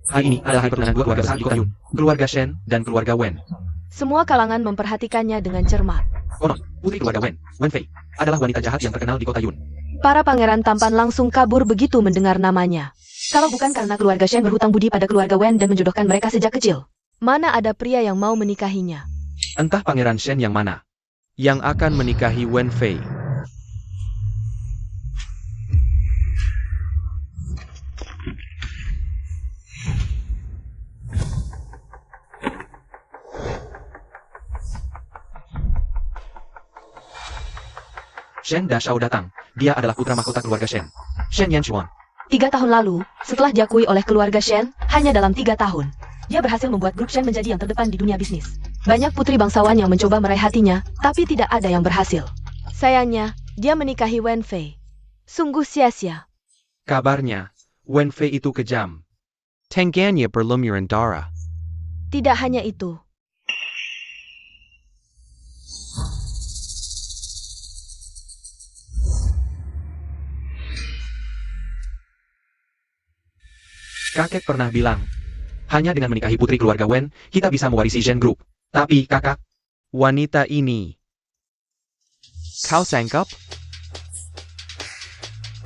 Hari ini adalah hari pertunangan dua keluarga besar di kota Yun. Keluarga Shen dan keluarga Wen. Semua kalangan memperhatikannya dengan cermat. Konon, putri keluarga Wen, Wen Fei, adalah wanita jahat yang terkenal di kota Yun. Para pangeran tampan langsung kabur begitu mendengar namanya. Kalau bukan karena keluarga Shen berhutang budi pada keluarga Wen dan menjodohkan mereka sejak kecil, mana ada pria yang mau menikahinya? Entah pangeran Shen yang mana yang akan menikahi Wen Fei. Shen Dashao datang. Dia adalah putra mahkota keluarga Shen. Shen Yanchuan. 3 tahun lalu, setelah diakui oleh keluarga Shen, hanya dalam 3 tahun, dia berhasil membuat grup Shen menjadi yang terdepan di dunia bisnis. Banyak putri bangsawan yang mencoba meraih hatinya, tapi tidak ada yang berhasil. Sayangnya, dia menikahi Wen Fei. Sungguh sia-sia. Kabarnya, Wen Fei itu kejam. Tangganya berlumuran darah. Tidak hanya itu. Kakek pernah bilang, hanya dengan menikahi putri keluarga Wen, kita bisa mewarisi Shen Group. Tapi kakak, wanita ini... Kau sangkap?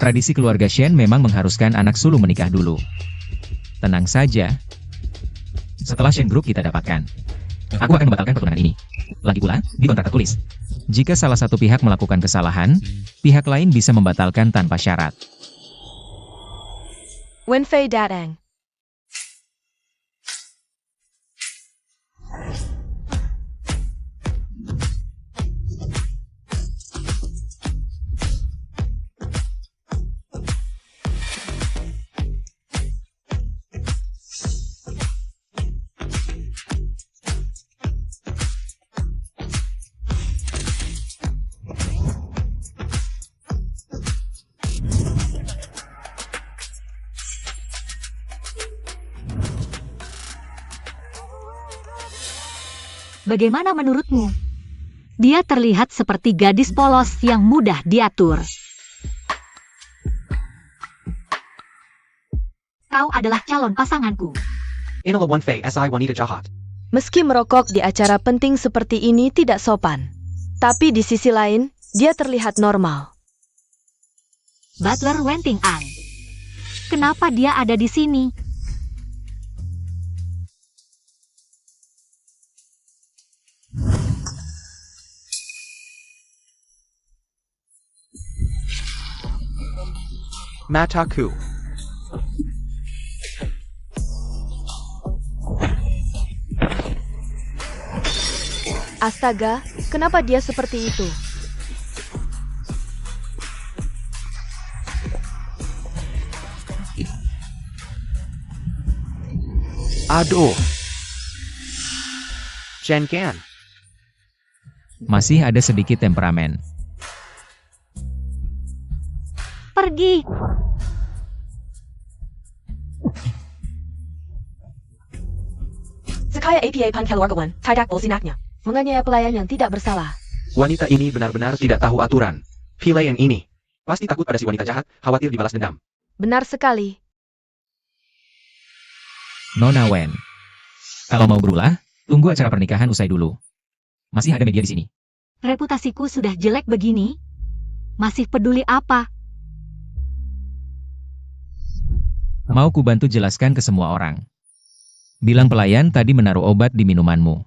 Tradisi keluarga Shen memang mengharuskan anak sulung menikah dulu. Tenang saja. Setelah Shen Group kita dapatkan, aku akan membatalkan pertunangan ini. Lagi pula, di kontrak tertulis, jika salah satu pihak melakukan kesalahan, pihak lain bisa membatalkan tanpa syarat. Wen Fei datang. Bagaimana menurutmu? Dia terlihat seperti gadis polos yang mudah diatur. Kau adalah calon pasanganku. Inilah Wen Fei si wanita jahat. Meski merokok di acara penting seperti ini tidak sopan, tapi di sisi lain, dia terlihat normal. Butler Wen Ting An. Kenapa dia ada di sini? Mataku. Astaga, kenapa dia seperti itu? Aduh. Chen Kan. Masih ada sedikit temperamen. Pergi. Sekaya APA Pan keluarga Wen, tidak bolsinaknya. Menganiaya pelayan yang tidak bersalah. Wanita ini benar-benar tidak tahu aturan. Pile yang ini. Pasti takut pada si wanita jahat, khawatir dibalas dendam. Benar sekali. Nona Wen. Kalau mau berulah, tunggu acara pernikahan usai dulu. Masih ada media di sini. Reputasiku sudah jelek begini. Masih peduli apa? Mau ku bantu jelaskan ke semua orang. Bilang pelayan tadi menaruh obat di minumanmu.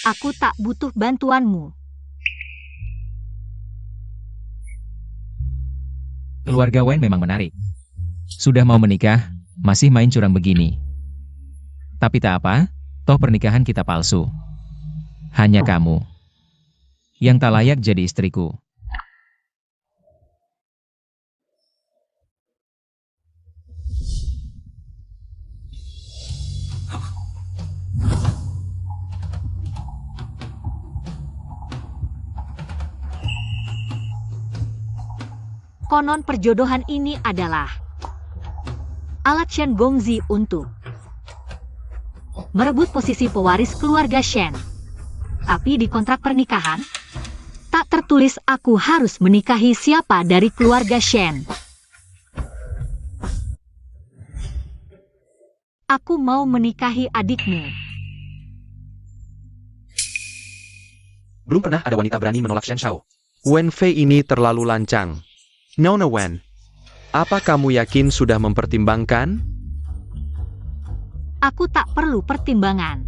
Aku tak butuh bantuanmu. Keluarga Wen memang menarik. Sudah mau menikah, masih main curang begini. Tapi tak apa, toh pernikahan kita palsu. Hanya kamu yang tak layak jadi istriku. Konon perjodohan ini adalah alat Shen Gongzi untuk merebut posisi pewaris keluarga Shen. Tapi di kontrak pernikahan, tak tertulis tulis aku harus menikahi siapa dari keluarga Shen. Aku mau menikahi adikmu. Belum pernah ada wanita berani menolak Shen Xiao. Wen Fei ini terlalu lancang. Nona Wen, apa kamu yakin sudah mempertimbangkan? Aku tak perlu pertimbangan.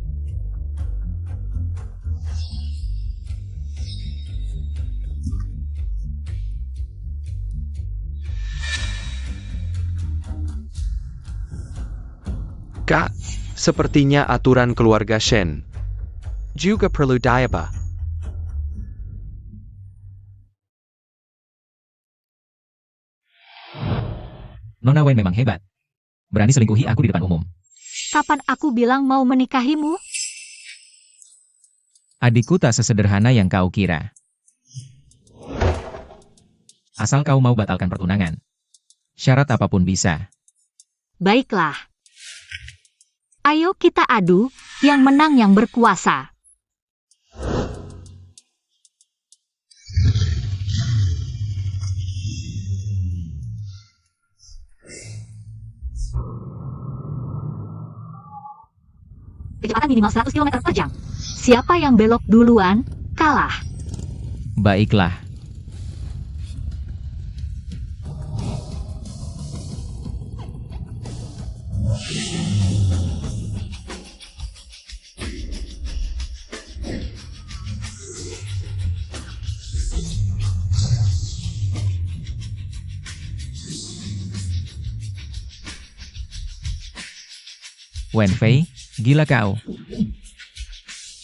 Kak, sepertinya aturan keluarga Shen juga perlu diubah. Nona Wen memang hebat. Berani selingkuhi aku di depan umum. Kapan aku bilang mau menikahimu? Adikku tak sesederhana yang kau kira. Asal kau mau batalkan pertunangan. Syarat apapun bisa. Baiklah. Ayo kita adu, yang menang yang berkuasa. Kecepatan minimal 100 km per jam. Siapa yang belok duluan, kalah. Baiklah. Wen Fei, gila kau.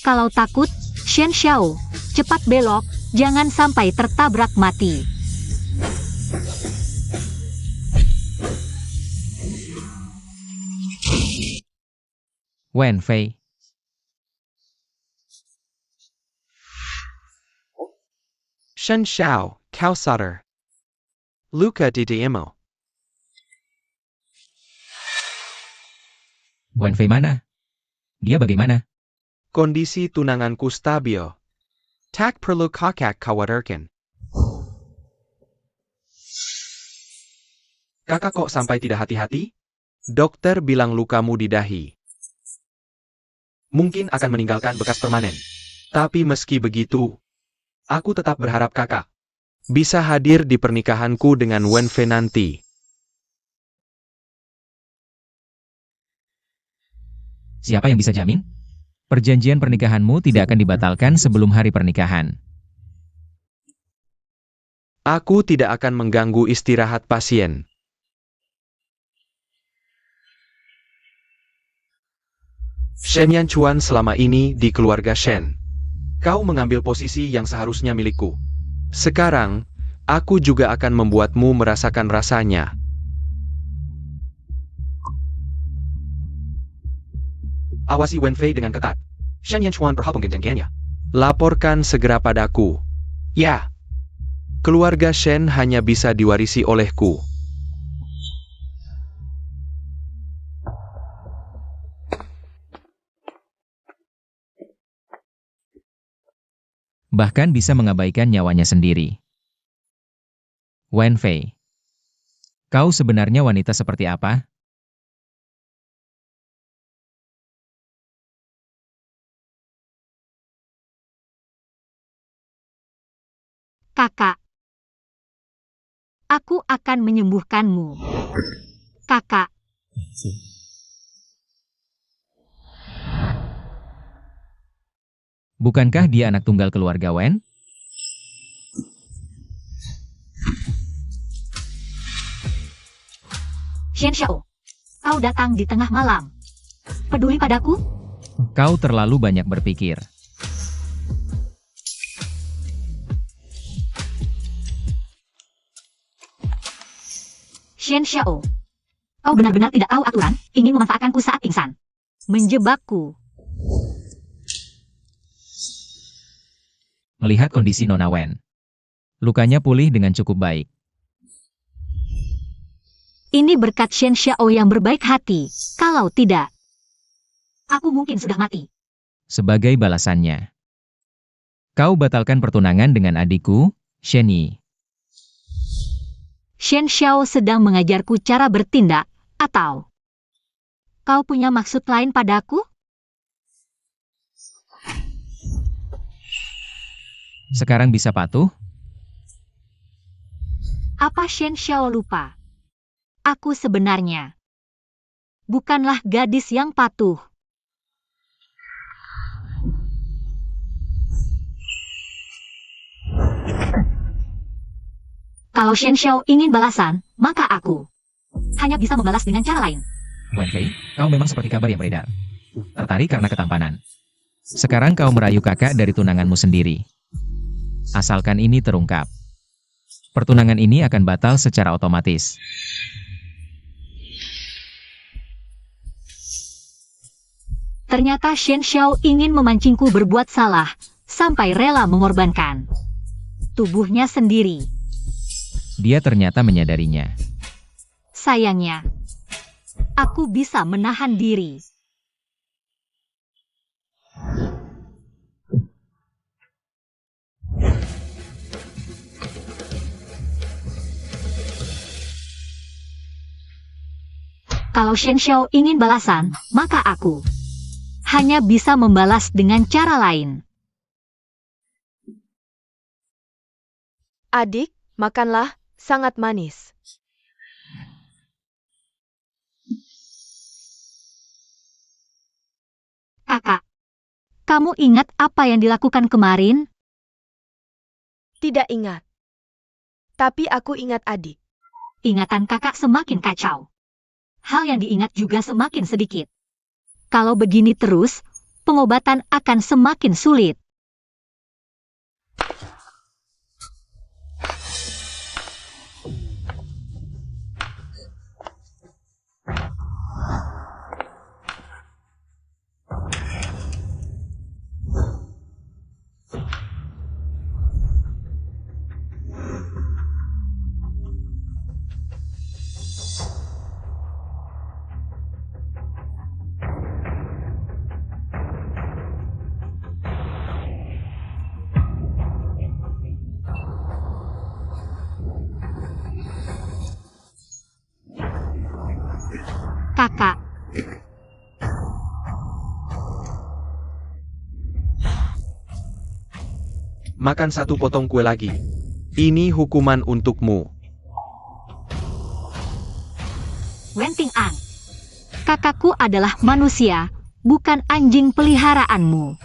Kalau takut, Shen Xiao, cepat belok, jangan sampai tertabrak mati. Wen Fei. Shen Xiao, kau sadar. Luka di Diemo. Wen Fei mana? Dia bagaimana? Kondisi tunanganku stabil. Tak perlu kakak khawatirkan. Kakak kok sampai tidak hati-hati? Dokter bilang lukamu di dahi. Mungkin akan meninggalkan bekas permanen. Tapi meski begitu, aku tetap berharap kakak bisa hadir di pernikahanku dengan Wen Fei nanti. Siapa yang bisa jamin? Perjanjian pernikahanmu tidak akan dibatalkan sebelum hari pernikahan. Aku tidak akan mengganggu istirahat pasien. Shen Yanchuan selama ini di keluarga Shen. Kau mengambil posisi yang seharusnya milikku. Sekarang, aku juga akan membuatmu merasakan rasanya. Awasi Wen Fei dengan ketat. Shen Yanchuan berhubung dengan laporkan segera padaku. Ya. Keluarga Shen hanya bisa diwarisi olehku. Bahkan bisa mengabaikan nyawanya sendiri. Wen Fei. Kau sebenarnya wanita seperti apa? Kakak. Aku akan menyembuhkanmu. Kakak. Bukankah dia anak tunggal keluarga Wen? Shen Xiao. Kau datang di tengah malam. Peduli padaku? Kau terlalu banyak berpikir. Shen Xiao. Kau benar-benar tidak tahu aturan, ingin memanfaatkanku saat pingsan. Menjebakku. Melihat kondisi Nona Wen. Lukanya pulih dengan cukup baik. Ini berkat Shen Xiao yang berbaik hati. Kalau tidak, aku mungkin sudah mati. Sebagai balasannya, Kau batalkan pertunangan dengan adikku, Shen Yi. Shen Xiao sedang mengajarku cara bertindak, atau kau punya maksud lain padaku? Sekarang bisa patuh? Apa Shen Xiao lupa? Aku sebenarnya bukanlah gadis yang patuh. Kalau Shen Xiao ingin balasan, maka aku hanya bisa membalas dengan cara lain. Wen Fei, kau memang seperti kabar yang beredar. Tertarik karena ketampanan. Sekarang kau merayu kakak dari tunanganmu sendiri. Asalkan ini terungkap, pertunangan ini akan batal secara otomatis. Ternyata Shen Xiao ingin memancingku berbuat salah, sampai rela mengorbankan tubuhnya sendiri. Dia ternyata menyadarinya. Sayangnya, aku bisa menahan diri. Kalau Shen Xiao ingin balasan, maka aku hanya bisa membalas dengan cara lain. Adik, makanlah, sangat manis. Kakak, kamu ingat apa yang dilakukan kemarin? Tidak ingat. Tapi aku ingat adik. Ingatan kakak semakin kacau. Hal yang diingat juga semakin sedikit. Kalau begini terus, pengobatan akan semakin sulit. Kakak, Makan satu potong kue lagi. Ini hukuman untukmu. Wen Ting-an. Kakakku adalah manusia, bukan anjing peliharaanmu.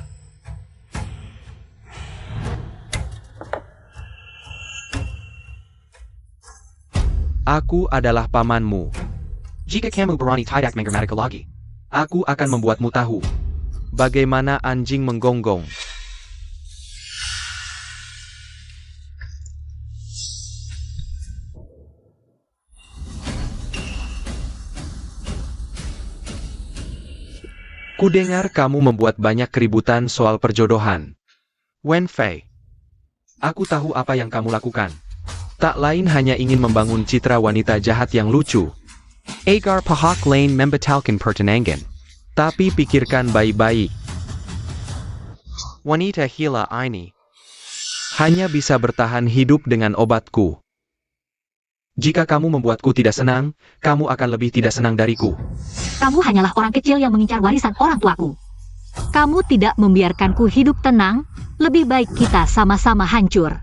Aku adalah pamanmu. Jika kamu berani tidak menghormati lagi, aku akan membuatmu tahu bagaimana anjing menggonggong. Kudengar kamu membuat banyak keributan soal perjodohan. Wen Fei, aku tahu apa yang kamu lakukan. Tak lain hanya ingin membangun citra wanita jahat yang lucu. Agar pahak lain membatalkan pertunangan. Tapi pikirkan baik-baik. Wanita gila ini hanya bisa bertahan hidup dengan obatku. Jika kamu membuatku tidak senang, kamu akan lebih tidak senang dariku. Kamu hanyalah orang kecil yang mengincar warisan orang tuaku. Kamu tidak membiarkanku hidup tenang, lebih baik kita sama-sama hancur.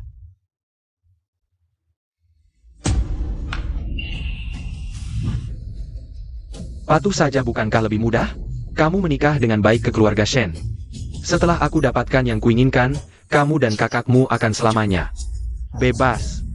Patuh saja bukankah lebih mudah? Kamu menikah dengan baik ke keluarga Shen. Setelah aku dapatkan yang kuinginkan, kamu dan kakakmu akan selamanya bebas.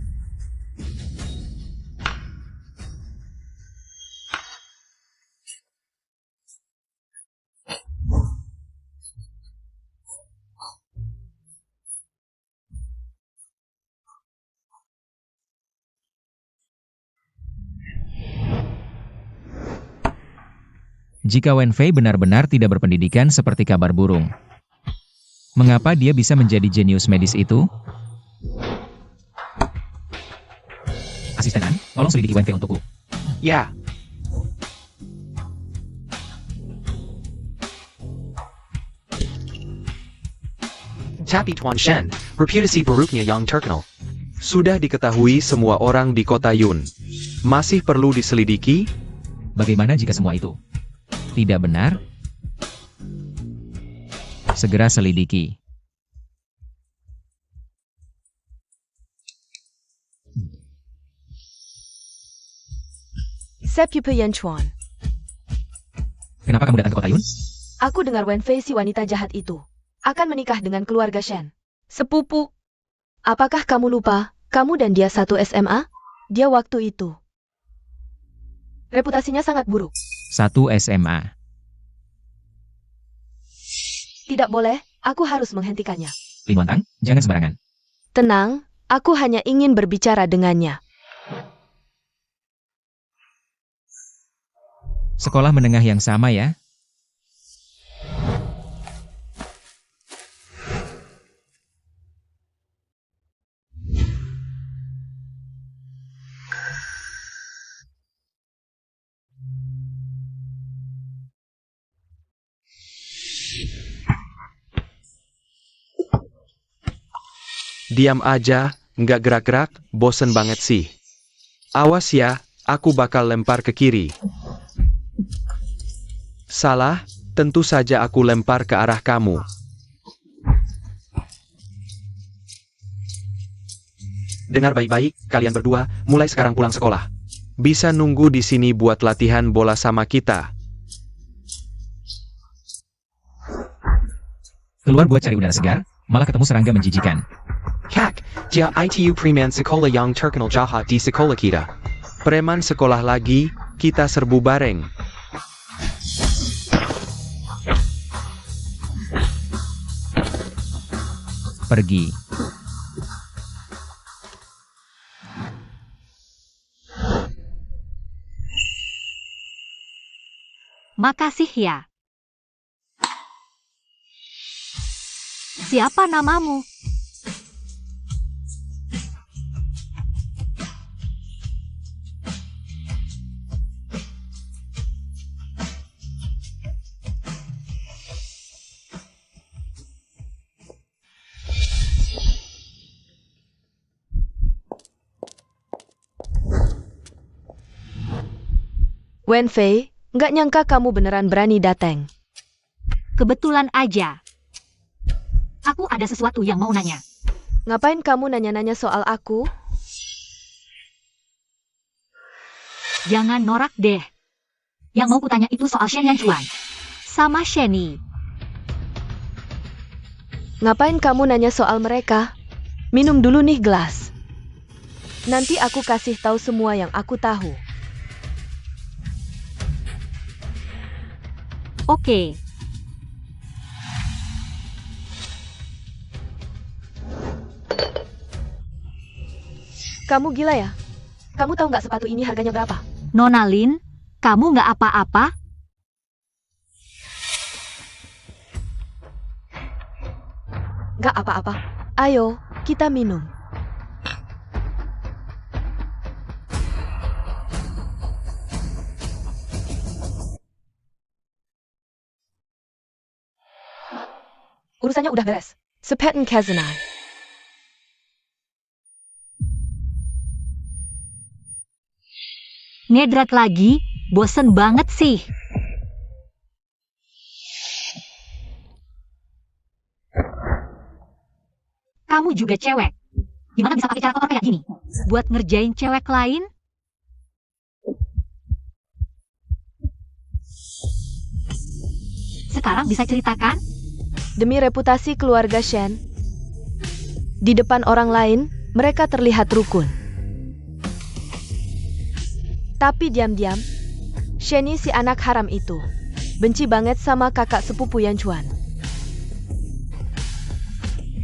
Jika Wen Fei benar-benar tidak berpendidikan seperti kabar burung, mengapa dia bisa menjadi jenius medis itu? Asisten An, tolong selidiki Wen Fei untukku. Ya. Tapi Tuan Shen, reputasi buruknya yang terkenal sudah diketahui semua orang di kota Yun. Masih perlu diselidiki? Bagaimana jika semua itu tidak benar? Segera selidiki. Sepupu Yan Chuan. Kenapa kamu datang ke kota Yun? Aku dengar Wen Fei si wanita jahat itu akan menikah dengan keluarga Shen. Sepupu. Apakah kamu lupa, kamu dan dia satu SMA? Dia waktu itu. Reputasinya sangat buruk. Satu SMA. Tidak boleh, aku harus menghentikannya. Lin Wantang, jangan sembarangan. Tenang, aku hanya ingin berbicara dengannya. Sekolah menengah yang sama ya? Diam aja, nggak gerak-gerak, bosen banget sih. Awas ya, aku bakal lempar ke kiri. Salah, tentu saja aku lempar ke arah kamu. Dengar baik-baik, kalian berdua, mulai sekarang pulang sekolah. Bisa nunggu di sini buat latihan bola sama kita. Keluar buat cari udara segar, malah ketemu serangga menjijikan. Kak, dia itu preman sekolah yang terkenal jahat di sekolah kita. Preman sekolah lagi, kita serbu bareng. Pergi. Makasih ya. Siapa namamu? Wen Fei, nggak nyangka kamu beneran berani datang. Kebetulan aja. Aku ada sesuatu yang mau nanya. Ngapain kamu nanya-nanya soal aku? Jangan norak deh. Yang mau kutanya itu soal Shen Yanchuan. Sama Shenny. Ngapain kamu nanya soal mereka? Minum dulu nih gelas. Nanti aku kasih tahu semua yang aku tahu. Oke. Kamu gila ya? Kamu tahu nggak sepatu ini harganya berapa? Nona Lin, kamu nggak apa-apa? Nggak apa-apa. Ayo, kita minum. Urusannya udah beres. Sepeten Kazanai. Ngedrat lagi? Bosen banget sih. Kamu juga cewek. Gimana bisa pakai cara kotor kayak gini? Buat ngerjain cewek lain? Sekarang bisa ceritakan? Demi reputasi keluarga Shen, di depan orang lain, mereka terlihat rukun. Tapi diam-diam, Shenny si anak haram itu benci banget sama kakak sepupu Yanchuan.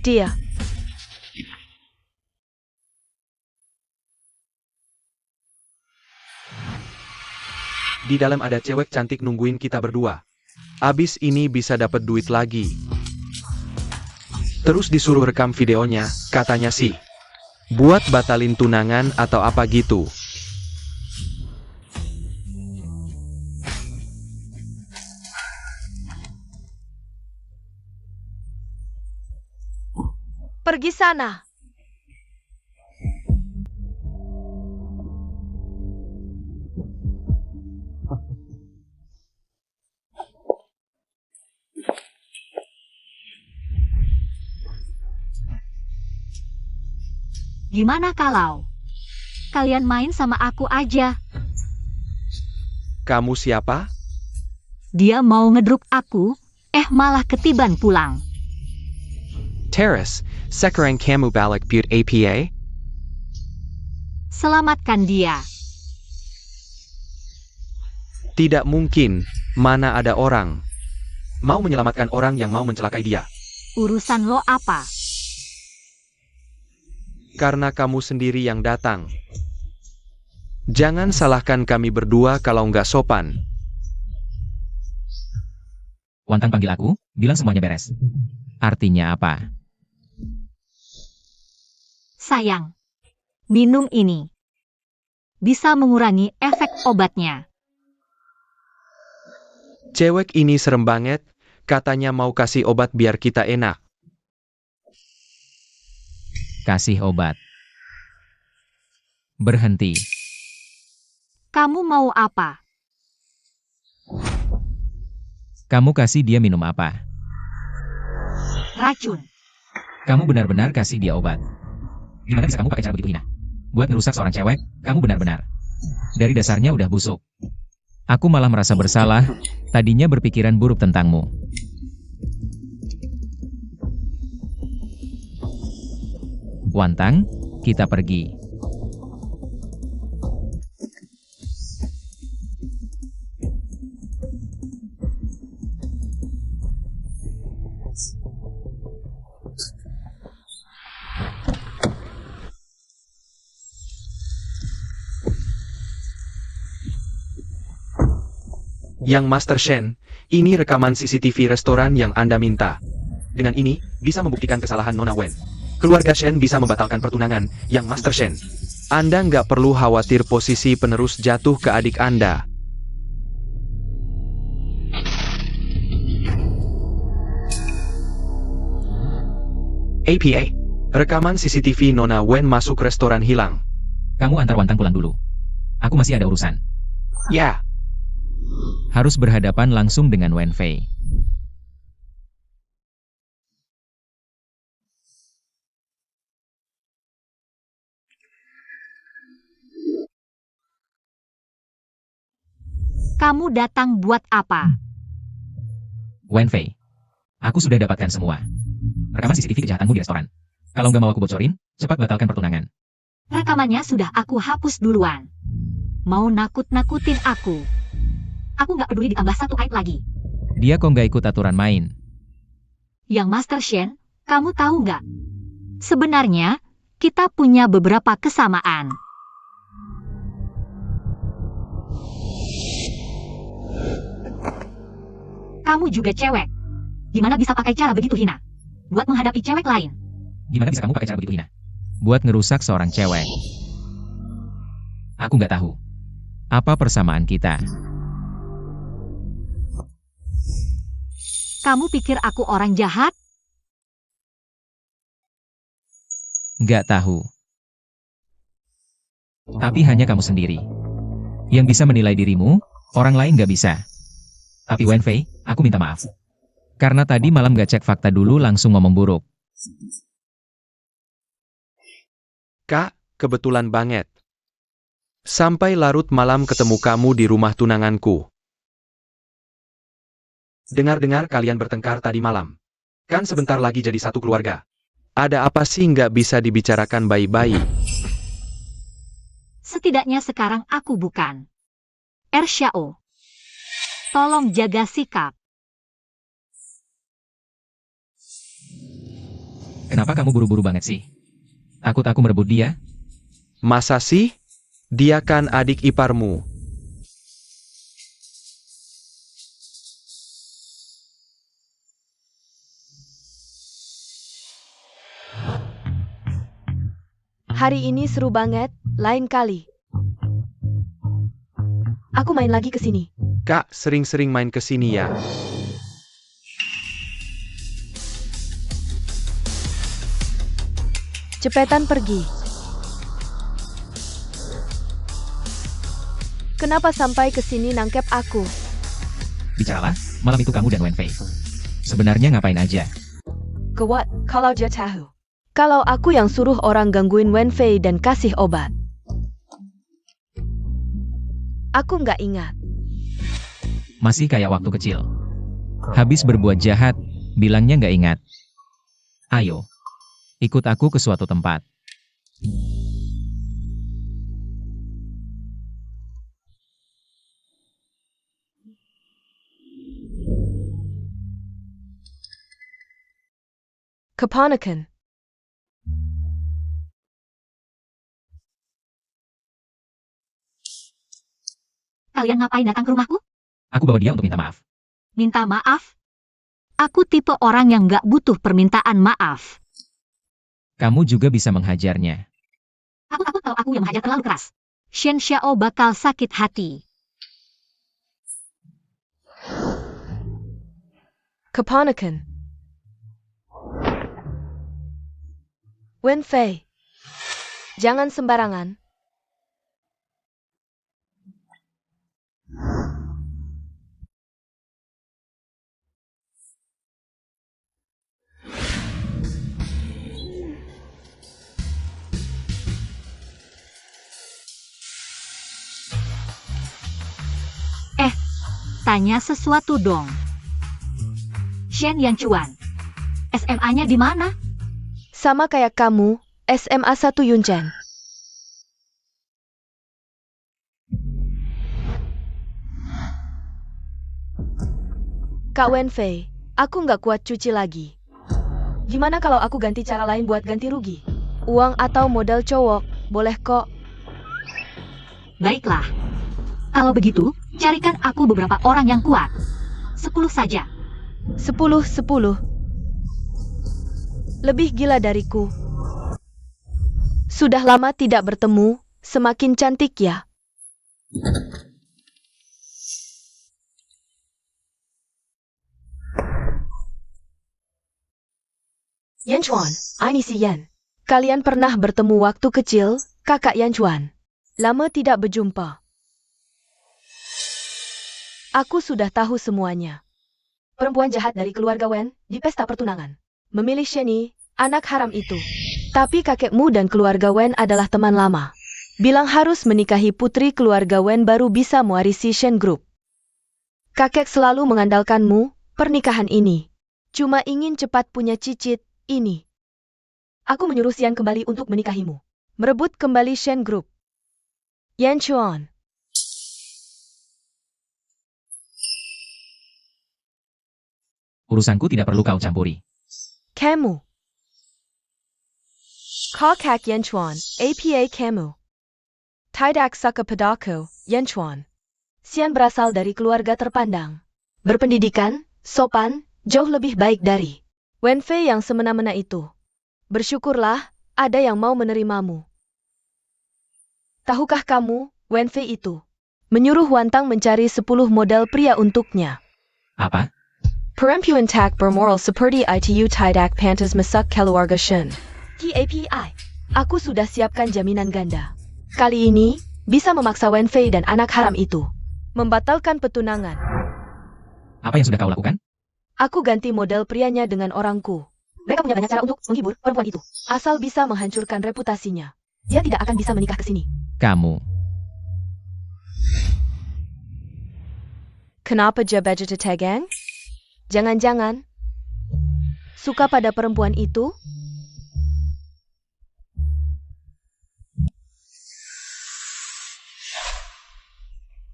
Dia Di dalam ada cewek cantik nungguin kita berdua. Abis ini bisa dapat duit lagi. Terus disuruh rekam videonya, katanya sih. Buat batalin tunangan atau apa gitu. pergi sana. Gimana kalau kalian main sama aku aja? Kamu siapa? Dia mau ngedruk aku, malah ketiban pulang. Terrace, sekarang kamu balik buat APA? Selamatkan dia. Tidak mungkin, mana ada orang. Mau menyelamatkan orang yang mau mencelakai dia. Urusan lo apa? Karena kamu sendiri yang datang. Jangan salahkan kami berdua kalau nggak sopan. Wantang panggil aku, bilang semuanya beres. Artinya apa? Sayang, minum ini. Bisa mengurangi efek obatnya. Cewek ini serem banget, katanya mau kasih obat biar kita enak. Kasih obat. Berhenti. Kamu mau apa? Kamu kasih dia minum apa? Racun. Kamu benar-benar kasih dia obat. Gimana bisa kamu pakai cara begitu hina? Buat ngerusak seorang cewek, kamu benar-benar. Dari dasarnya udah busuk. Aku malah merasa bersalah, tadinya berpikiran buruk tentangmu. Wantang, kita pergi. Yang Master Shen, ini rekaman CCTV restoran yang Anda minta. Dengan ini, bisa membuktikan kesalahan Nona Wen. Keluarga Shen bisa membatalkan pertunangan, yang Master Shen. Anda nggak perlu khawatir posisi penerus jatuh ke adik Anda. APA, rekaman CCTV Nona Wen masuk restoran hilang. Kamu antar Wantang pulang dulu. Aku masih ada urusan. Ya. Harus berhadapan langsung dengan Wen Fei. Kamu datang buat apa? Wen Fei, aku sudah dapatkan semua. Rekaman CCTV kejahatanmu di restoran. Kalau nggak mau aku bocorin, cepat batalkan pertunangan. Rekamannya sudah aku hapus duluan. Mau nakut-nakutin aku. Aku nggak peduli ditambah satu aib lagi. Dia kok nggak ikut aturan main? Yang Master Shen, kamu tahu nggak? Sebenarnya, kita punya beberapa kesamaan. Kamu juga cewek. Gimana bisa pakai cara begitu hina? Buat menghadapi cewek lain. Gimana bisa kamu pakai cara begitu hina? Buat ngerusak seorang cewek. Aku nggak tahu. Apa persamaan kita? Kamu pikir aku orang jahat? Nggak tahu. Tapi hanya kamu sendiri yang bisa menilai dirimu, orang lain nggak bisa. Tapi Wen Fei, aku minta maaf. Karena tadi malam nggak cek fakta dulu langsung ngomong buruk. Kak, kebetulan banget. Sampai larut malam ketemu kamu di rumah tunanganku. Dengar-dengar kalian bertengkar tadi malam. Kan sebentar lagi jadi satu keluarga. Ada apa sih nggak bisa dibicarakan baik-baik? Setidaknya sekarang aku bukan Xiao. Tolong jaga sikap. Kenapa kamu buru-buru banget sih? Takut aku merebut dia? Masa sih? Dia kan adik iparmu. Hari ini seru banget, lain kali. Aku main lagi ke sini. Kak, sering-sering main ke sini ya. Cepetan pergi. Kenapa sampai ke sini nangkep aku? Bicaralah, malam itu kamu dan Wenfei. Sebenarnya ngapain aja? Gawat, kalau dia tahu. Kalau aku yang suruh orang gangguin Wenfei dan kasih obat. Aku nggak ingat. Masih kayak waktu kecil. Habis berbuat jahat, bilangnya nggak ingat. Ayo, ikut aku ke suatu tempat. Keponakan. Kalian ngapain datang ke rumahku? Aku bawa dia untuk minta maaf. Minta maaf? Aku tipe orang yang nggak butuh permintaan maaf. Kamu juga bisa menghajarnya. Aku takut kalau aku yang menghajar terlalu keras. Shen Xiao bakal sakit hati. Keponakan. Wenfei. Jangan sembarangan. Tanya sesuatu dong. Shen Yanchuan. SMA-nya di mana? Sama kayak kamu, SMA 1 Yunchen. Kak Wenfei, aku nggak kuat cuci lagi. Gimana kalau aku ganti cara lain buat ganti rugi? Uang atau modal cowok, boleh kok. Baiklah. Kalau begitu, carikan aku beberapa orang yang kuat. 10 saja. 10. Lebih gila dariku. Sudah lama tidak bertemu, semakin cantik ya. Yanchuan, ini si Yan. Kalian pernah bertemu waktu kecil, kakak Yanchuan. Lama tidak berjumpa. Aku sudah tahu semuanya. Perempuan jahat dari keluarga Wen di pesta pertunangan. Memilih Sheni, anak haram itu. Tapi kakekmu dan keluarga Wen adalah teman lama. Bilang harus menikahi putri keluarga Wen baru bisa mewarisi Shen Group. Kakek selalu mengandalkanmu, pernikahan ini. Cuma ingin cepat punya cicit, ini. Aku menyuruh Xian kembali untuk menikahimu. Merebut kembali Shen Group. Yanchuan. Urusanku tidak perlu kau campuri. Kamu. Kakak Yanchuan, APA kamu. Tidak suka padaku, Yanchuan. Xian berasal dari keluarga terpandang. Berpendidikan, sopan, jauh lebih baik dari Wenfei yang semena-mena itu. Bersyukurlah, ada yang mau menerimamu. Tahukah kamu, Wenfei itu menyuruh Wantang mencari 10 model pria untuknya. Apa? Perempuan tak bermoral seperti itu tidak pantas masuk keluarga Shen. TAPI, aku sudah siapkan jaminan ganda. Kali ini, bisa memaksa Wenfei dan anak haram itu membatalkan petunangan. Apa yang sudah kau lakukan? Aku ganti model prianya dengan orangku. Mereka punya banyak cara untuk menghibur perempuan itu. Asal bisa menghancurkan reputasinya. Dia tidak akan bisa menikah ke sini. Kamu. Kenapa dia budget tegang? Jangan-jangan suka pada perempuan itu?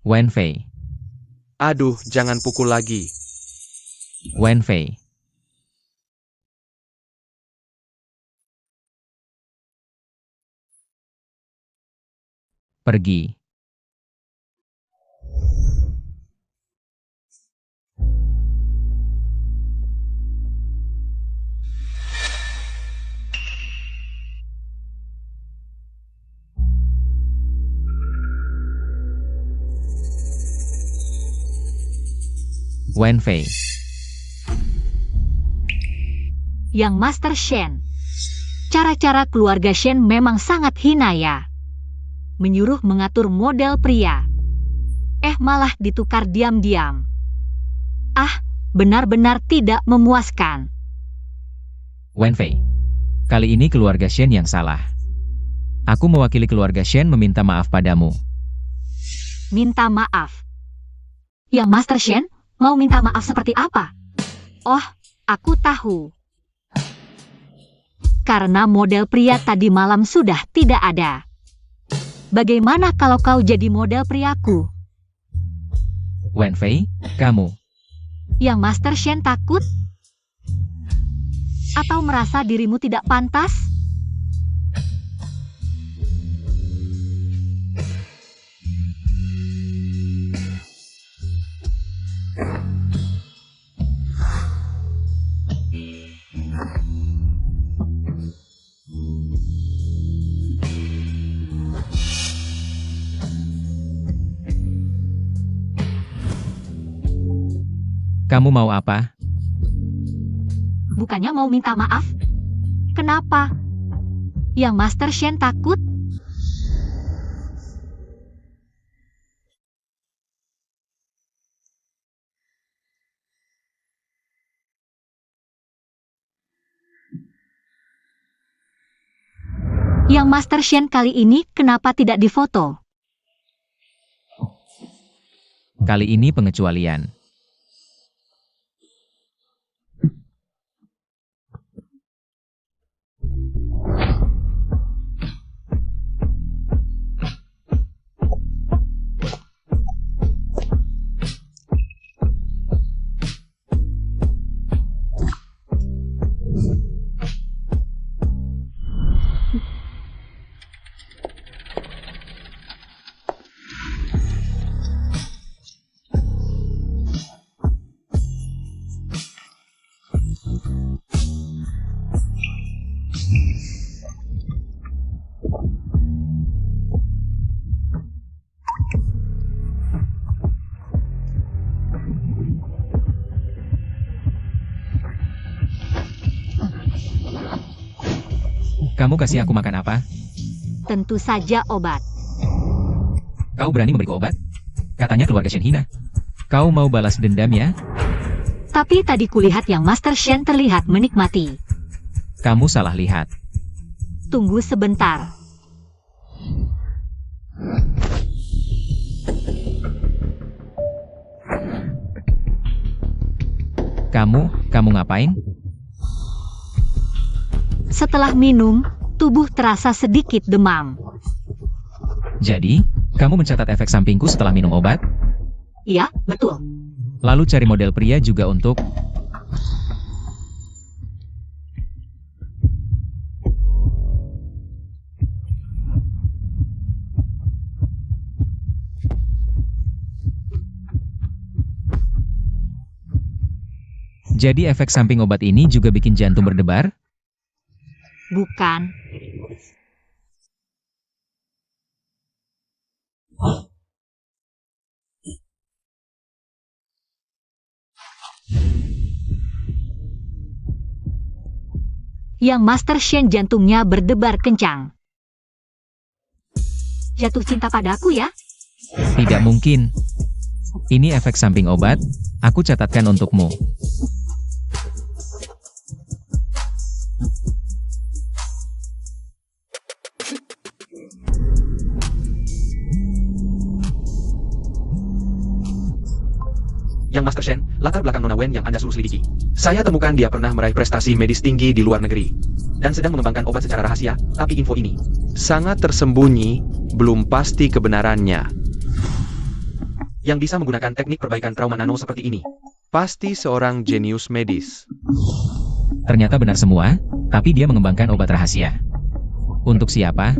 Wenfei. Aduh, jangan pukul lagi. Wenfei. Pergi. Wenfei. Yang Master Shen. Cara-cara keluarga Shen memang sangat hina ya. Menyuruh mengatur model pria. Malah ditukar diam-diam. Benar-benar tidak memuaskan. Wenfei, kali ini keluarga Shen yang salah. Aku mewakili keluarga Shen meminta maaf padamu. Minta maaf. Yang Master Shen mau minta maaf seperti apa? Oh, aku tahu. Karena model pria tadi malam sudah tidak ada. Bagaimana kalau kau jadi model priaku? Wenfei, kamu. Yang Master Shen takut? Atau merasa dirimu tidak pantas? Kamu mau apa? Bukannya mau minta maaf? Kenapa? Yang Master Shen takut? Yang Master Shen kali ini kenapa tidak difoto? Kali ini pengecualian. Kamu kasih aku makan apa? Tentu saja obat. Kau berani memberiku obat? Katanya keluarga Shen hina. Kau mau balas dendam ya? Tapi tadi kulihat yang Master Shen terlihat menikmati. Kamu salah lihat. Tunggu sebentar. Kamu ngapain? Setelah minum, tubuh terasa sedikit demam. Jadi, kamu mencatat efek sampingku setelah minum obat? Iya, betul. Lalu cari model pria juga untuk... Jadi efek samping obat ini juga bikin jantung berdebar? Bukan. Yang Master Shen jantungnya berdebar kencang. Jatuh cinta padaku ya? Tidak mungkin. Ini efek samping obat, aku catatkan untukmu. Yang Master Shen, latar belakang Nona Wen yang Anda suruh selidiki. Saya temukan dia pernah meraih prestasi medis tinggi di luar negeri. Dan sedang mengembangkan obat secara rahasia, tapi info ini sangat tersembunyi, belum pasti kebenarannya. Yang bisa menggunakan teknik perbaikan trauma nano seperti ini. Pasti seorang jenius medis. Ternyata benar semua, tapi dia mengembangkan obat rahasia. Untuk siapa?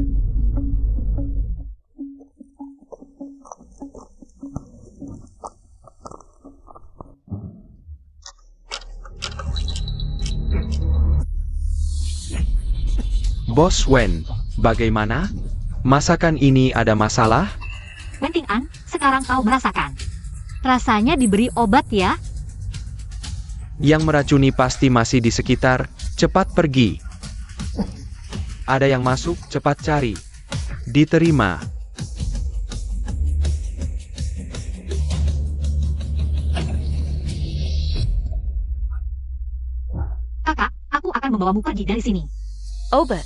Bos Wen, bagaimana? Masakan ini ada masalah? Wen Ting-an, sekarang kau merasakan. Rasanya diberi obat ya? Yang meracuni pasti masih di sekitar, cepat pergi. Ada yang masuk, cepat cari. Diterima. Kakak, aku akan membawamu pergi dari sini. Obat.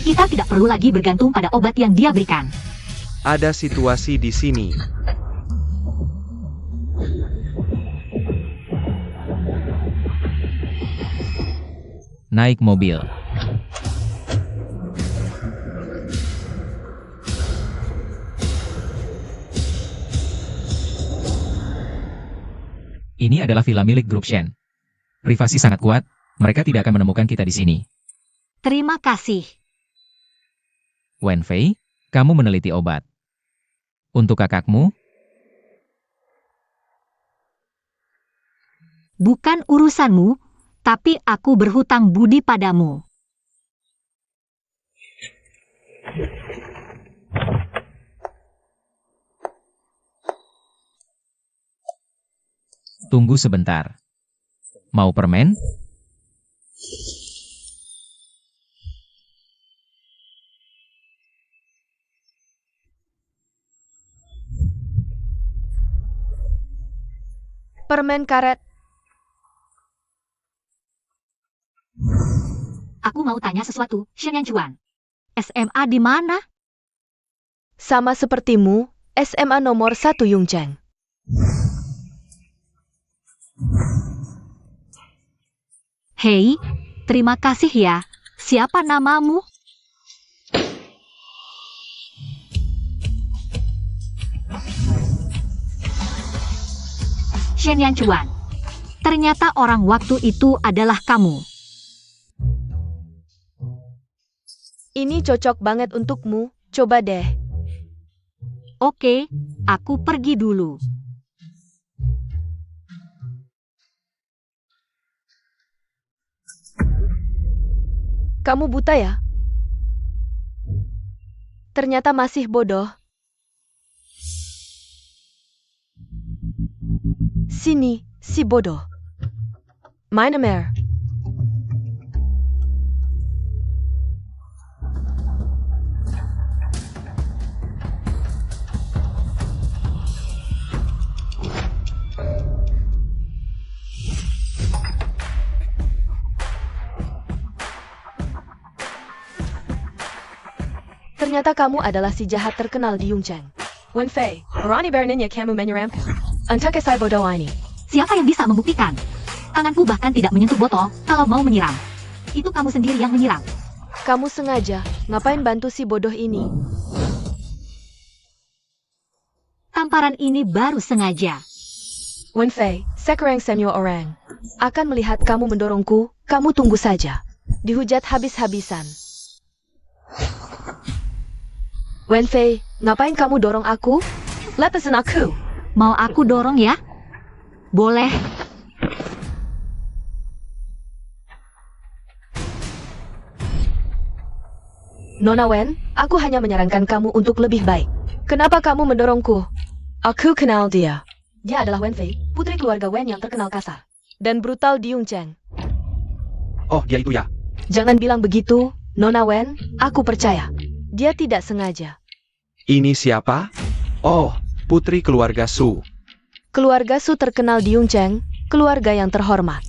Kita tidak perlu lagi bergantung pada obat yang dia berikan. Ada situasi di sini. Naik mobil. Ini adalah villa milik grup Shen. Privasi sangat kuat, mereka tidak akan menemukan kita di sini. Terima kasih. Wenfei, kamu meneliti obat. Untuk kakakmu, Bukan urusanmu, tapi aku berhutang budi padamu. tunggu sebentar. Mau permen? Permen karet. Aku mau tanya sesuatu, Shen Yanchuan. SMA di mana? Sama sepertimu, SMA nomor 1 Yungcheng. Hei, terima kasih ya. Siapa namamu? Shen Yanchuan. Ternyata orang waktu itu adalah kamu. Ini cocok banget untukmu. Coba deh. Oke, aku pergi dulu. Kamu buta ya? Ternyata masih bodoh. Sini, si bodoh. Meine Mère. Ternyata kamu adalah si jahat terkenal di Yungcheng. Wenfei, berani beraninya kamu menyeramku. Entah saya bodoh ini. Siapa yang bisa membuktikan? Tanganku bahkan tidak menyentuh botol kalau mau menyiram. Itu kamu sendiri yang menyiram. Kamu sengaja, ngapain bantu si bodoh ini? Tamparan ini baru sengaja. Wenfei, sekarang senior orang. Akan melihat kamu mendorongku, kamu tunggu saja. Dihujat habis-habisan. Wenfei, ngapain kamu dorong aku? Lepasin aku. Mau aku dorong ya? Boleh. Nona Wen, aku hanya menyarankan kamu untuk lebih baik. Kenapa kamu mendorongku? Aku kenal dia. Dia adalah Wenfei, putri keluarga Wen yang terkenal kasar dan brutal di Yungcheng. Oh, dia itu ya. Jangan bilang begitu, Nona Wen, aku percaya. Dia tidak sengaja. Ini siapa? Oh, putri keluarga Su. Keluarga Su terkenal di Yungcheng, keluarga yang terhormat.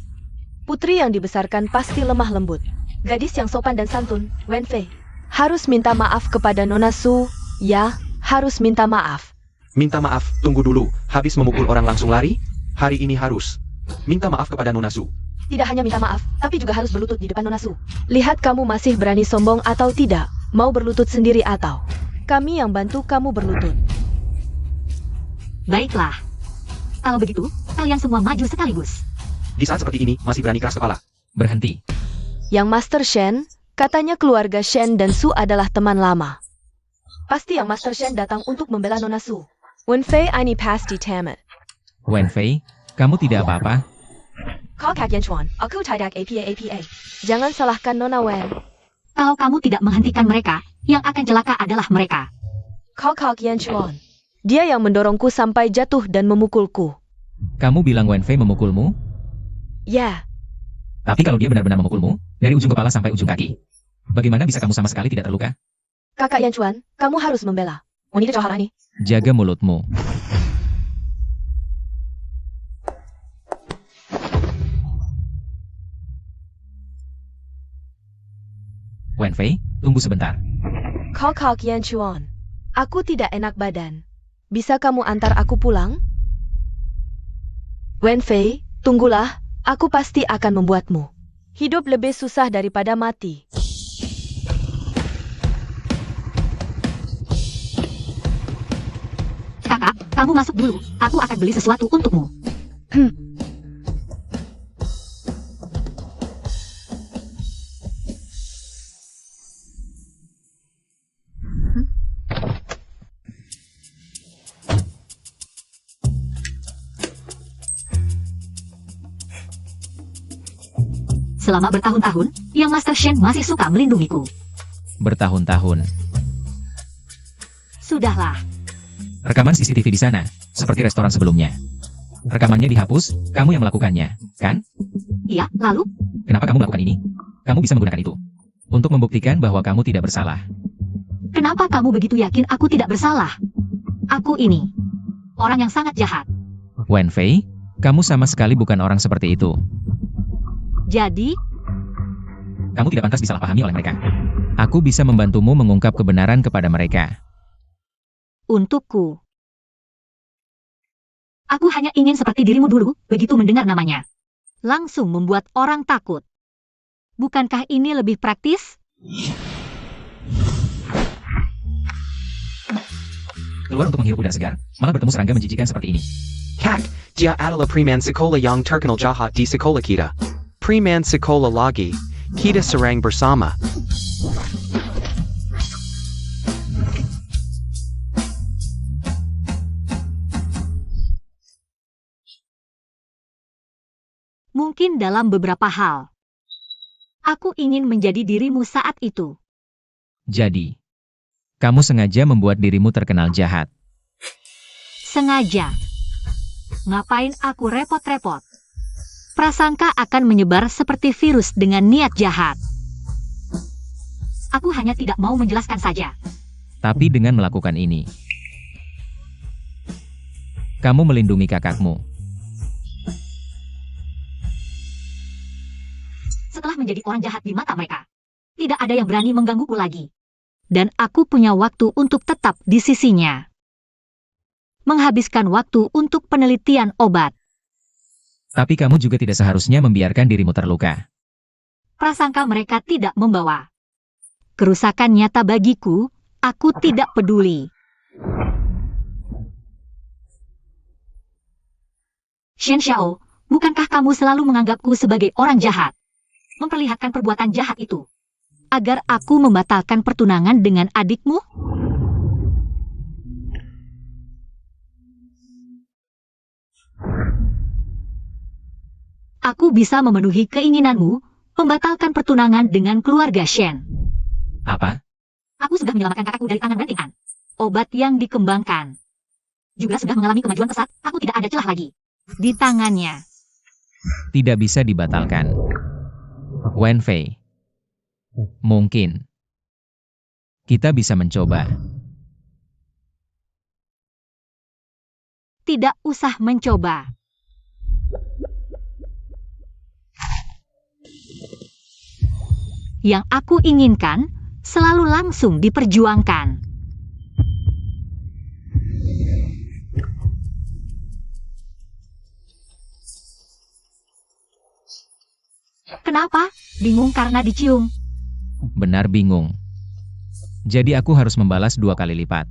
Putri yang dibesarkan pasti lemah lembut. Gadis yang sopan dan santun, Wenfei. Harus minta maaf kepada Nona Su, ya, harus minta maaf. Minta maaf, tunggu dulu. Habis memukul orang langsung lari? Hari ini harus. Minta maaf kepada Nona Su. Tidak hanya minta maaf, tapi juga harus berlutut di depan Nona Su. Lihat kamu masih berani sombong atau tidak, mau berlutut sendiri atau kami yang bantu kamu berlutut. Baiklah. Kalau begitu, kalian semua maju sekaligus. Di saat seperti ini, masih berani keras kepala. Berhenti. Yang Master Shen, katanya keluarga Shen dan Su adalah teman lama. Pasti yang Master Shen datang untuk membela Nona Su. Wenfei ini pasti tamat. Wenfei, kamu tidak apa-apa? Kau Kak Yanchuan, aku tidak apa. Jangan salahkan Nona Wen. Kalau kamu tidak menghentikan mereka, yang akan celaka adalah mereka. Kakak Yan Chuan. Dia yang mendorongku sampai jatuh dan memukulku. Kamu bilang Wen Fei memukulmu? Ya, Tapi kalau dia benar-benar memukulmu, dari ujung kepala sampai ujung kaki, bagaimana bisa kamu sama sekali tidak terluka? Kakak Yan Chuan, kamu harus membela. Wanita cahaya ini. Jaga mulutmu. Wen Fei, tunggu sebentar. Kakak Yan Chuan. Aku tidak enak badan. Bisa kamu antar aku pulang? Wen Fei, tunggulah. Aku pasti akan membuatmu hidup lebih susah daripada mati. Kakak, kamu masuk dulu. Aku akan beli sesuatu untukmu. Selama bertahun-tahun, Yang Master Shen masih suka melindungiku. Bertahun-tahun. Sudahlah, Rekaman CCTV di sana, seperti restoran sebelumnya. Rekamannya dihapus, kamu yang melakukannya, kan? iya, lalu? Kenapa kamu melakukan ini? Kamu bisa menggunakan itu untuk membuktikan bahwa kamu tidak bersalah. Kenapa kamu begitu yakin aku tidak bersalah? Aku ini, orang yang sangat jahat. Wen Fei, kamu sama sekali bukan orang seperti itu. Jadi, Kamu tidak pantas disalahpahami oleh mereka. Aku bisa membantumu mengungkap kebenaran kepada mereka. untukku. Aku hanya ingin seperti dirimu dulu, begitu mendengar namanya. Langsung membuat orang takut. Bukankah ini lebih praktis? Keluar untuk menghirup udara segar, malah bertemu serangga menjijikan seperti ini. Kak, dia adalah preman sekolah yang terkenal jahat di sekolah kita. Preman sekolah lagi, kita serang bersama. Mungkin dalam beberapa hal. Aku ingin menjadi dirimu saat itu. Jadi, kamu sengaja membuat dirimu terkenal jahat. Sengaja. Ngapain aku repot-repot? Prasangka akan menyebar seperti virus dengan niat jahat. Aku hanya tidak mau menjelaskan saja. Tapi dengan melakukan ini, kamu melindungi kakakmu. Setelah menjadi orang jahat di mata mereka, tidak ada yang berani menggangguku lagi. Dan aku punya waktu untuk tetap di sisinya. Menghabiskan waktu untuk penelitian obat. Tapi kamu juga tidak seharusnya membiarkan dirimu terluka. Prasangka mereka tidak membawa kerusakan nyata bagiku, aku tidak peduli. Shen Xiao, bukankah kamu selalu menganggapku sebagai orang jahat? Memperlihatkan perbuatan jahat itu, agar aku membatalkan pertunangan dengan adikmu? Aku bisa memenuhi keinginanmu, membatalkan pertunangan dengan keluarga Shen. Apa? Aku sudah menyelamatkan kakakku dari tangan Rentingan. Obat yang dikembangkan juga sudah mengalami kemajuan pesat, aku tidak ada celah lagi di tangannya. Tidak bisa dibatalkan. Wen Fei. Mungkin. Kita bisa mencoba. Tidak usah mencoba. Yang aku inginkan selalu langsung diperjuangkan. Kenapa? Bingung karena dicium. Benar bingung. Jadi aku harus membalas 2 kali lipat.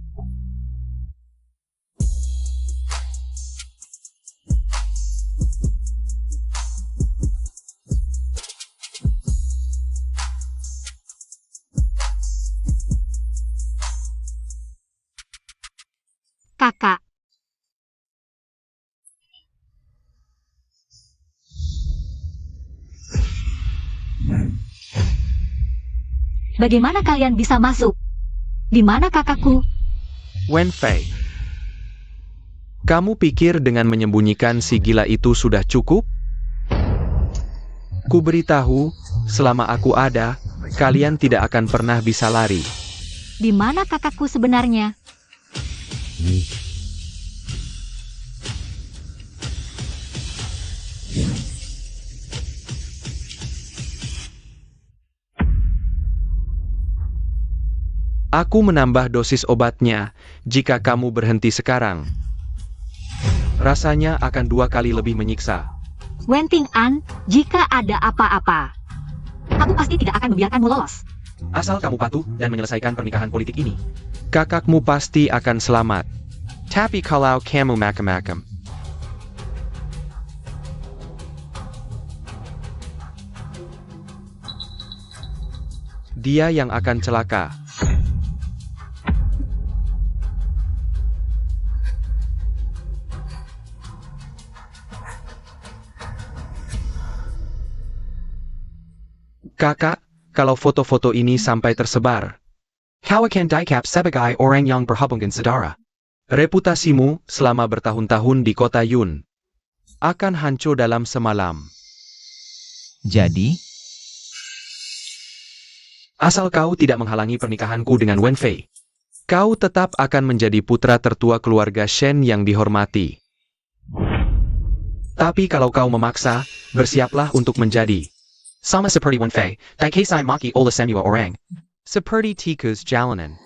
Kakak. Bagaimana kalian bisa masuk? Di mana kakakku? Wen Fei, kamu pikir dengan menyembunyikan si gila itu sudah cukup? Ku beritahu, selama aku ada, kalian tidak akan pernah bisa lari. Di mana kakakku sebenarnya? Aku menambah dosis obatnya, jika kamu berhenti sekarang. Rasanya akan 2 kali lebih menyiksa. Wen Ting-an, jika ada apa-apa, aku pasti tidak akan membiarkanmu lolos. Asal kamu patuh dan menyelesaikan pernikahan politik ini, kakakmu pasti akan selamat. Tapi kalau kamu macam-macam, dia yang akan celaka. Kakak, kalau foto-foto ini sampai tersebar, kau akan dicap sebagai orang yang berhubungan saudara. Reputasimu selama bertahun-tahun di kota Yun akan hancur dalam semalam. Jadi, Asal kau tidak menghalangi pernikahanku dengan Wen Fei, kau tetap akan menjadi putra tertua keluarga Shen yang dihormati. Tapi kalau kau memaksa, bersiaplah untuk menjadi sama seperti Wen Fei, dan kisah maki oleh semua orang. Seperti tikus jalanan.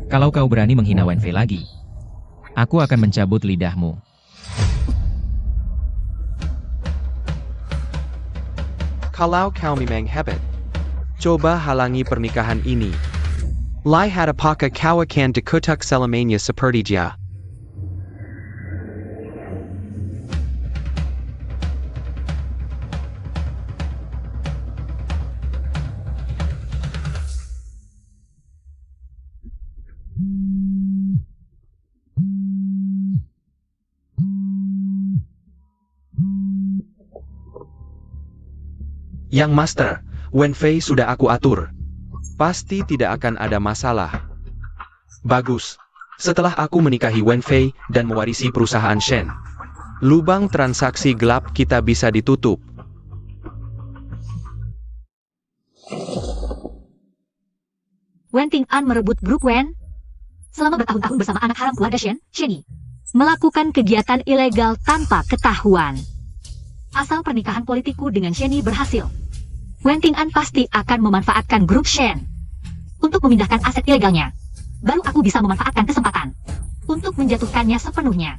kalau kau berani menghina Wen Fei lagi, aku akan mencabut lidahmu. Kalau kau memang hebat, coba halangi pernikahan ini. Lihat apakah kau akan dikutuk selamanya seperti dia. Yang Master, Wen Fei sudah aku atur. Pasti tidak akan ada masalah. Bagus. Setelah aku menikahi Wen Fei dan mewarisi perusahaan Shen, lubang transaksi gelap kita bisa ditutup. Wen Ting-an merebut grup Wen. Selama bertahun-tahun bersama anak haram keluarga Shen, Shenny, melakukan kegiatan ilegal tanpa ketahuan. Asal pernikahan politikku dengan Shenny berhasil, Wen Ting-an pasti akan memanfaatkan grup Shen untuk memindahkan aset ilegalnya. Baru aku bisa memanfaatkan kesempatan untuk menjatuhkannya sepenuhnya.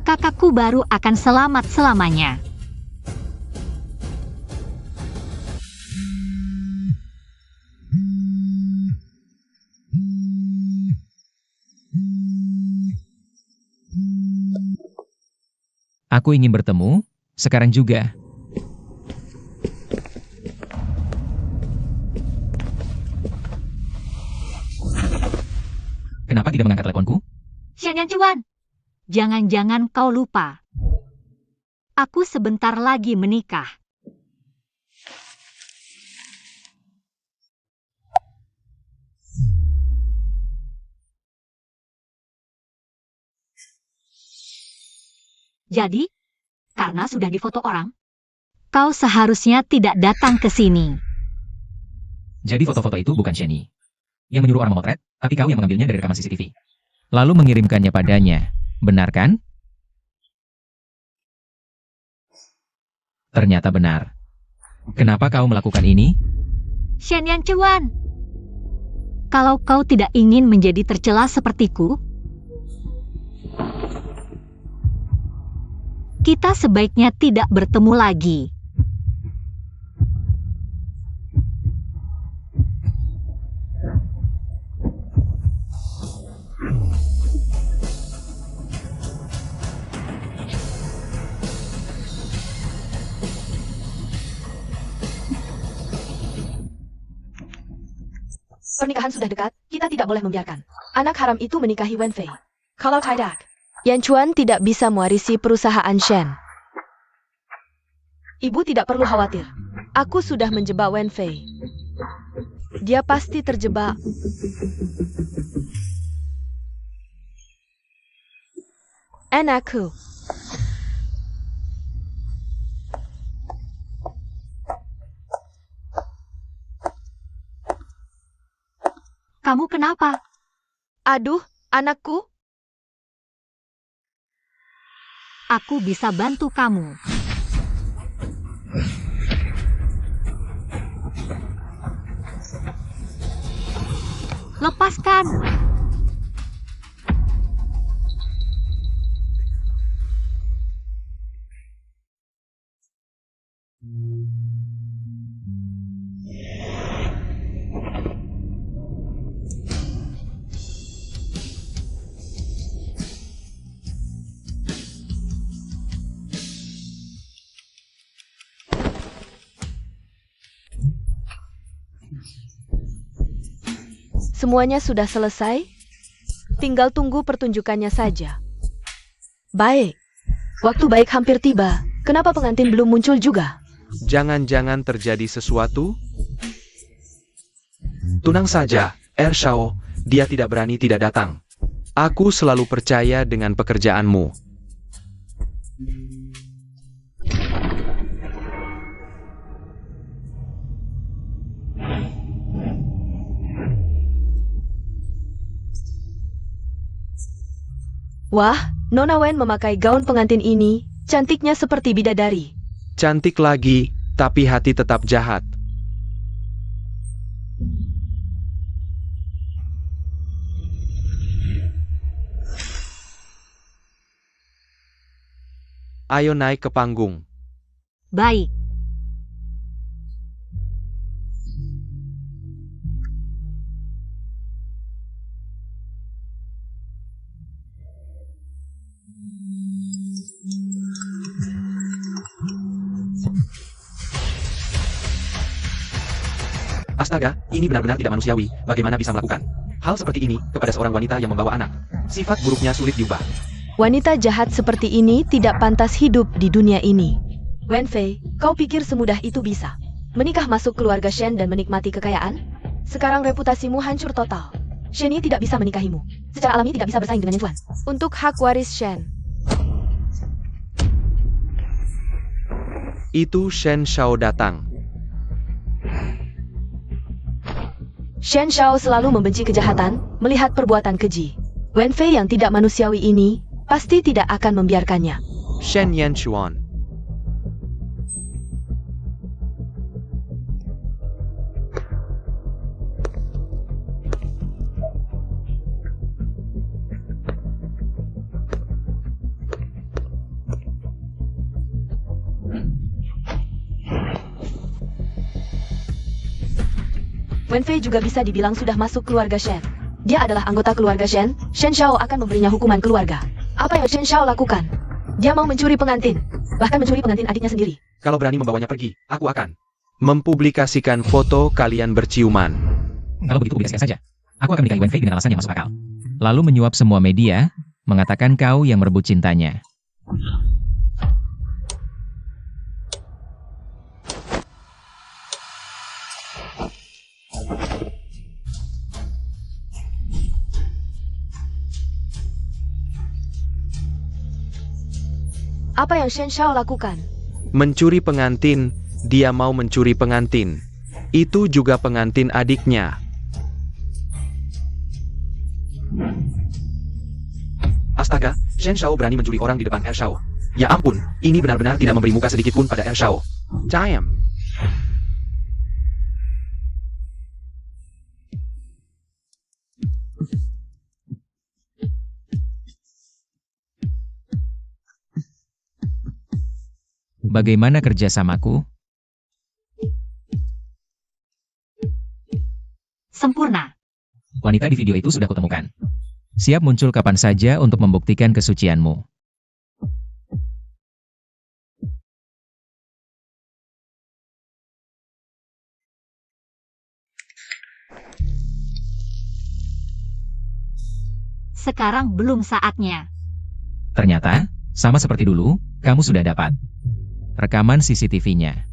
Kakakku baru akan selamat selamanya. Aku ingin bertemu, sekarang juga. Kenapa tidak mengangkat teleponku? Shen Yanchuan, jangan-jangan kau lupa. Aku sebentar lagi menikah. Jadi, karena sudah difoto orang, kau seharusnya tidak datang ke sini. Jadi foto-foto itu bukan Shenny yang menyuruh orang memotret, tapi kau yang mengambilnya dari rekaman CCTV. Lalu mengirimkannya padanya. Benar kan? Ternyata benar. Kenapa kau melakukan ini? Shen Yanchuan, kalau kau tidak ingin menjadi tercela sepertiku, kita sebaiknya tidak bertemu lagi. Pernikahan sudah dekat, kita tidak boleh membiarkan anak haram itu menikahi Wen Fei. Kalau tidak, Yanchuan tidak bisa mewarisi perusahaan Shen. Ibu tidak perlu khawatir. Aku sudah menjebak Wen Fei. Dia pasti terjebak. Anakku. Kamu kenapa? Aduh, anakku. Aku bisa bantu kamu. Lepaskan. Semuanya sudah selesai. Tinggal tunggu pertunjukannya saja. Baik. Waktu baik hampir tiba. Kenapa pengantin belum muncul juga? Jangan-jangan terjadi sesuatu? Tenang saja, Ershao. Dia tidak berani tidak datang. Aku selalu percaya dengan pekerjaanmu. Wah, Nona Wen memakai gaun pengantin ini. Cantiknya seperti bidadari. Cantik lagi, tapi hati tetap jahat. Ayo naik ke panggung. Baik. Astaga, ini benar-benar tidak manusiawi. Bagaimana bisa melakukan hal seperti ini kepada seorang wanita yang membawa anak? Sifat buruknya sulit diubah. Wanita jahat seperti ini tidak pantas hidup di dunia ini. Wenfei, kau pikir semudah itu bisa menikah masuk keluarga Shen dan menikmati kekayaan? Sekarang reputasimu hancur total. Shen tidak bisa menikahimu. Secara alami tidak bisa bersaing dengan Tuan. Untuk hak waris Shen. Itu Shen Shao datang. Shen Shao selalu membenci kejahatan, melihat perbuatan keji. Wenfei yang tidak manusiawi ini, pasti tidak akan membiarkannya. Shen Yanchuan. Wenfei juga bisa dibilang sudah masuk keluarga Shen. Dia adalah anggota keluarga Shen. Shen Shao akan memberinya hukuman keluarga. Apa yang Shen Shao lakukan? Dia mau mencuri pengantin. Bahkan mencuri pengantin adiknya sendiri. Kalau berani membawanya pergi, aku akan mempublikasikan foto kalian berciuman. Kalau begitu publikasikan saja. Aku akan menikahi Wenfei dengan alasan yang masuk akal. Lalu menyuap semua media, mengatakan kau yang merebut cintanya. Apa yang Shen Shao lakukan? Mencuri pengantin, dia mau mencuri pengantin. Itu juga pengantin adiknya. Astaga, Shen Shao berani mencuri orang di depan Ershao. Ya ampun, ini benar-benar tidak memberi muka sedikit pun pada Ershao. Damn. Bagaimana kerjasamaku? Sempurna. Wanita di video itu sudah kutemukan. Siap muncul kapan saja untuk membuktikan kesucianmu. Sekarang belum saatnya. Ternyata, sama seperti dulu, kamu sudah dapat rekaman CCTV-nya.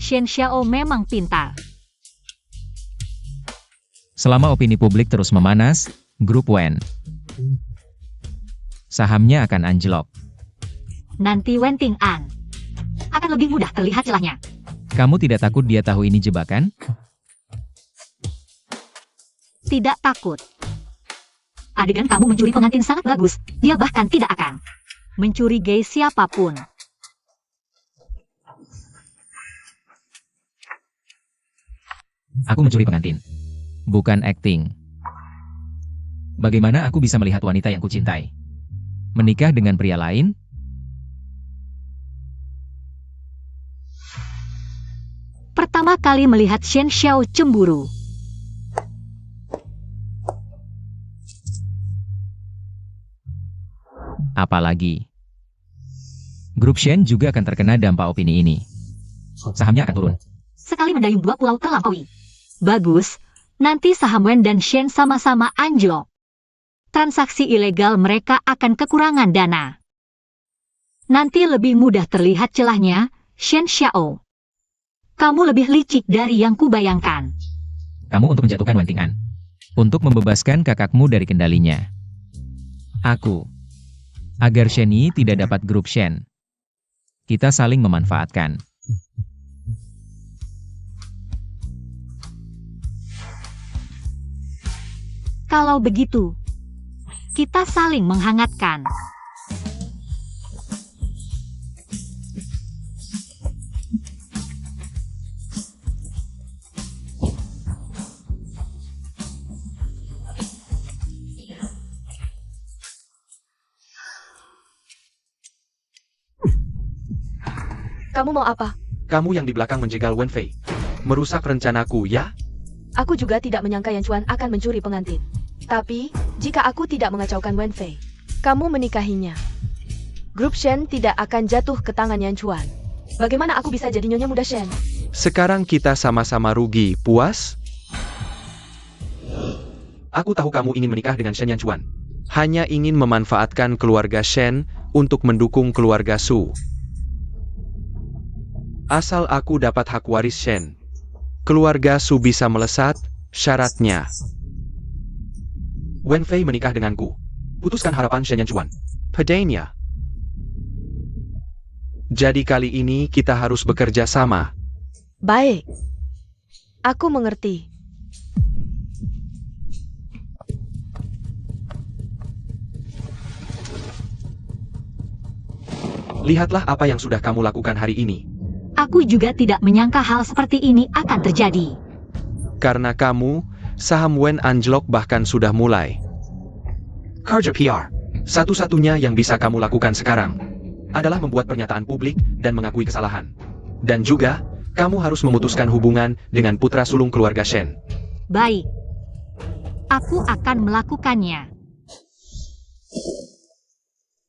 Shen Xiao memang pintar. Selama opini publik terus memanas, grup Wen sahamnya akan anjlok. Nanti Wen Ting An akan lebih mudah terlihat celahnya. Kamu tidak takut dia tahu ini jebakan? Tidak takut. Adegan kamu mencuri pengantin sangat bagus. Dia bahkan tidak akan mencurigai siapapun. Aku mencuri pengantin. Bukan akting. Bagaimana aku bisa melihat wanita yang kucintai menikah dengan pria lain? Pertama kali melihat Shen Xiao cemburu. Apalagi, grup Shen juga akan terkena dampak opini ini. Sahamnya akan turun. Sekali mendayung dua pulau terlampaui. Bagus, nanti saham Wen dan Shen sama-sama anjlok. Transaksi ilegal mereka akan kekurangan dana. Nanti lebih mudah terlihat celahnya, Shen Xiao. Kamu lebih licik dari yang kubayangkan. Kamu untuk menjatuhkan Wen Ting An. Untuk membebaskan kakakmu dari kendalinya. Aku. Agar Shen Yi tidak dapat grup Shen. Kita saling memanfaatkan. Kalau begitu, kita saling menghangatkan. Kamu mau apa? Kamu yang di belakang menjegal Wenfei. Merusak rencanaku, ya? Aku juga tidak menyangka Yan Chuan akan mencuri pengantin. Tapi, jika aku tidak mengacaukan Wenfei, kamu menikahinya. Grup Shen tidak akan jatuh ke tangan Yan Chuan. Bagaimana aku bisa jadi nyonya muda Shen? Sekarang kita sama-sama rugi, puas? Aku tahu kamu ingin menikah dengan Shen Yan Chuan. Hanya ingin memanfaatkan keluarga Shen untuk mendukung keluarga Su. Asal aku dapat hak waris Shen, keluarga Su bisa melesat, syaratnya Wenfei menikah denganku. Putuskan harapan Shen Yan Chuan. Padanya. Jadi kali ini kita harus bekerja sama. Baik. Aku mengerti. Lihatlah apa yang sudah kamu lakukan hari ini. Aku juga tidak menyangka hal seperti ini akan terjadi. Karena kamu, saham Wen anjlok bahkan sudah mulai. Kerja PR. Satu-satunya yang bisa kamu lakukan sekarang adalah membuat pernyataan publik dan mengakui kesalahan. Dan juga, kamu harus memutuskan hubungan dengan putra sulung keluarga Shen. Baik. Aku akan melakukannya.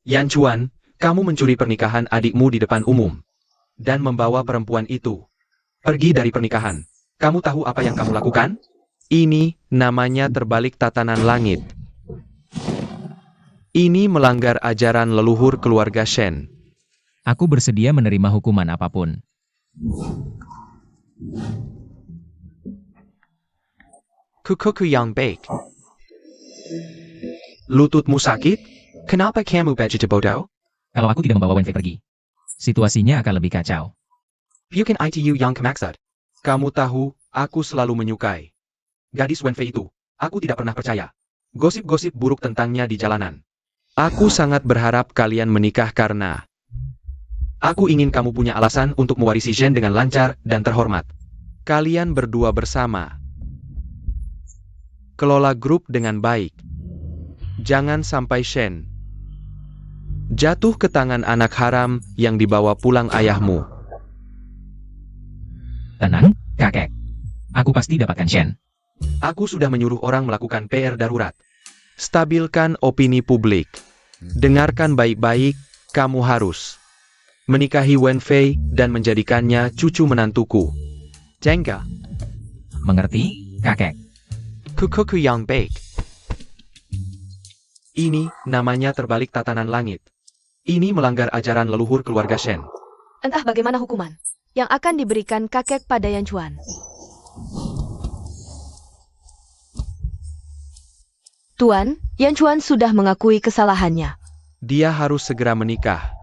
Yan Chuan, kamu mencuri pernikahan adikmu di depan umum. Dan membawa perempuan itu pergi dari pernikahan. Kamu tahu apa yang kamu lakukan? Ini namanya terbalik tatanan langit. Ini melanggar ajaran leluhur keluarga Shen. Aku bersedia menerima hukuman apapun. Kukuku yang baik. Lututmu sakit? Kenapa kamu begitu bodoh? Kalau aku tidak membawa Wenfei pergi, situasinya akan lebih kacau. Bukan itu yang kemaksud. Kamu tahu, aku selalu menyukai gadis Wenfei itu. Aku tidak pernah percaya gosip-gosip buruk tentangnya di jalanan. Aku sangat berharap kalian menikah karena aku ingin kamu punya alasan untuk mewarisi Shen dengan lancar dan terhormat. Kalian berdua bersama. Kelola grup dengan baik. Jangan sampai Shen jatuh ke tangan anak haram yang dibawa pulang ayahmu. Tenang, kakek. Aku pasti dapatkan Shen. Aku sudah menyuruh orang melakukan PR darurat. Stabilkan opini publik. Dengarkan baik-baik, kamu harus menikahi Wenfei dan menjadikannya cucu menantuku. Jengga. Mengerti, kakek? Kukuku yang baik. Ini namanya terbalik tatanan langit. Ini melanggar ajaran leluhur keluarga Shen. Entah bagaimana hukuman. yang akan diberikan kakek pada Yan Chuan. Tuan, Yan Chuan sudah mengakui kesalahannya. Dia harus segera menikah.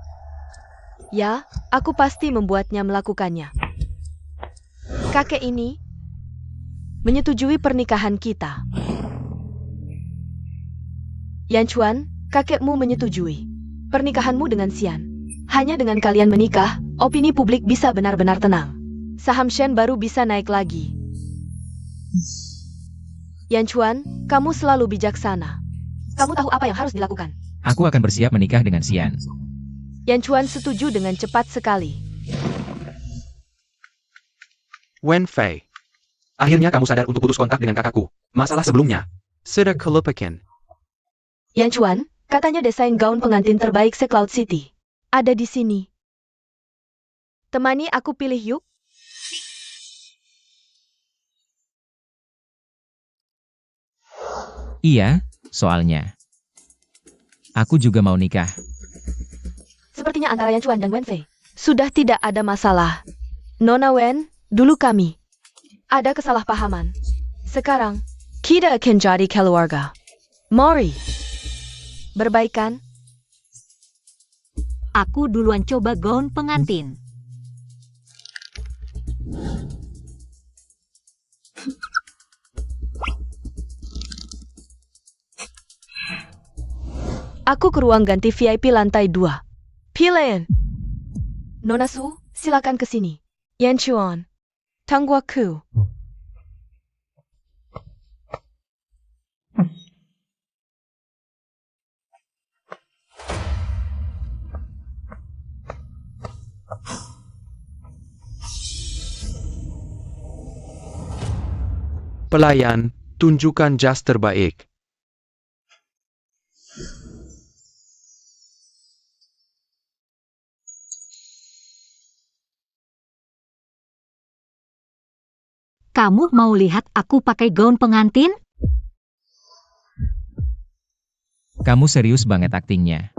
Ya, aku pasti membuatnya melakukannya. Kakek ini menyetujui pernikahan kita. Yan Chuan, kakekmu menyetujui pernikahanmu dengan Xian. Hanya dengan kalian menikah, opini publik bisa benar-benar tenang. Saham Shen baru bisa naik lagi. Yan Chuan, kamu selalu bijaksana. Kamu tahu apa yang harus dilakukan. Aku akan bersiap menikah dengan Xian. Yan Chuan setuju dengan cepat sekali. Wen Fei. Akhirnya kamu sadar untuk putus kontak dengan kakakku. Masalah sebelumnya sudah kelupakan. Yan Chuan, katanya desain gaun pengantin terbaik se-Cloud City ada di sini. Temani aku pilih yuk. Iya, soalnya aku juga mau nikah. Sepertinya antara Yan Chuan dan Wen Fei sudah tidak ada masalah. Nona Wen, dulu kami ada kesalahpahaman. Sekarang, kita akan jadi keluarga. Mari berbaikan. Aku duluan coba gaun pengantin. Aku ke ruang ganti VIP lantai 2. Pilih. Nona Su, silakan ke sini. Yan Chuan, tunggu aku. Pelayan, tunjukkan jas terbaik. Kamu mau lihat aku pakai gaun pengantin? Kamu serius banget aktingnya.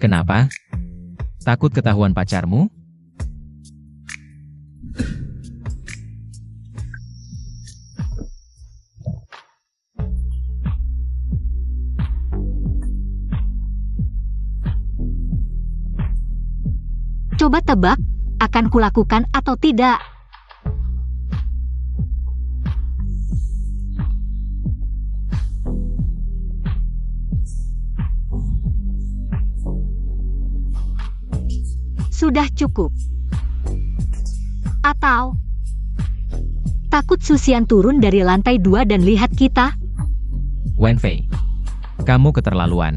Kenapa? Takut ketahuan pacarmu? Coba tebak, akan kulakukan atau tidak? Sudah cukup. Atau takut Susian turun dari lantai 2 dan lihat kita? Wen Fei, kamu keterlaluan.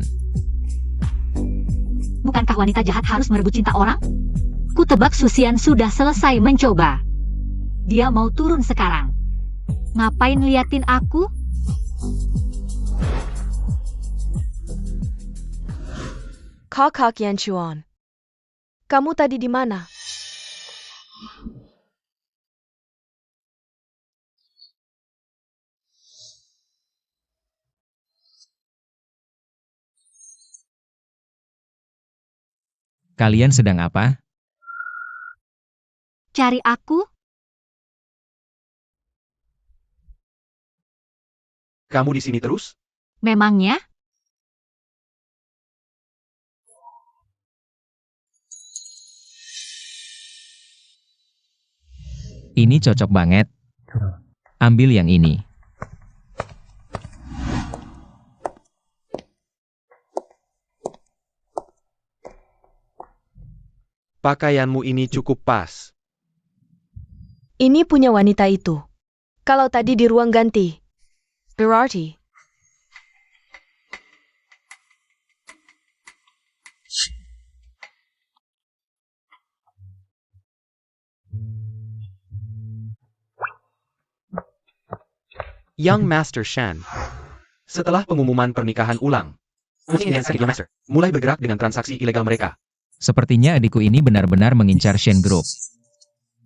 Bukankah wanita jahat harus merebut cinta orang? Ku tebak Susian sudah selesai mencoba. Dia mau turun sekarang. Ngapain liatin aku? Kakak Yan Chuan, kamu tadi di mana? Kalian sedang apa? Cari aku? Kamu di sini terus? Memangnya? Ini cocok banget. Ambil yang ini. Pakaianmu ini cukup pas. Ini punya wanita itu. Kalau tadi di ruang ganti, Berarti, Young Master Shen. Setelah pengumuman pernikahan ulang, Master mulai bergerak dengan transaksi ilegal mereka. Sepertinya adikku ini benar-benar mengincar Shen Group.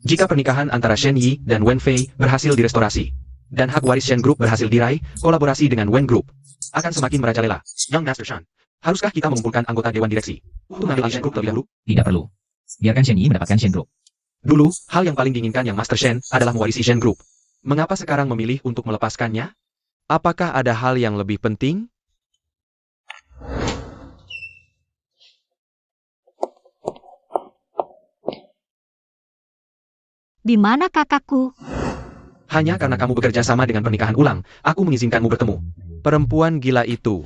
Jika pernikahan antara Shen Yi dan Wen Fei berhasil direstorasi, dan hak waris Shen Group berhasil diraih, kolaborasi dengan Wen Group akan semakin merajalela. Young Master Shen, haruskah kita mengumpulkan anggota Dewan Direksi untuk mengambil Shen Group terlebih dahulu? Tidak perlu. Biarkan Shen Yi mendapatkan Shen Group. Dulu, hal yang paling diinginkan Yang Master Shen adalah mewarisi Shen Group. Mengapa sekarang memilih untuk melepaskannya? Apakah ada hal yang lebih penting? Di mana kakakku? Hanya karena kamu bekerja sama dengan pernikahan ulang, aku mengizinkanmu bertemu. Perempuan gila itu.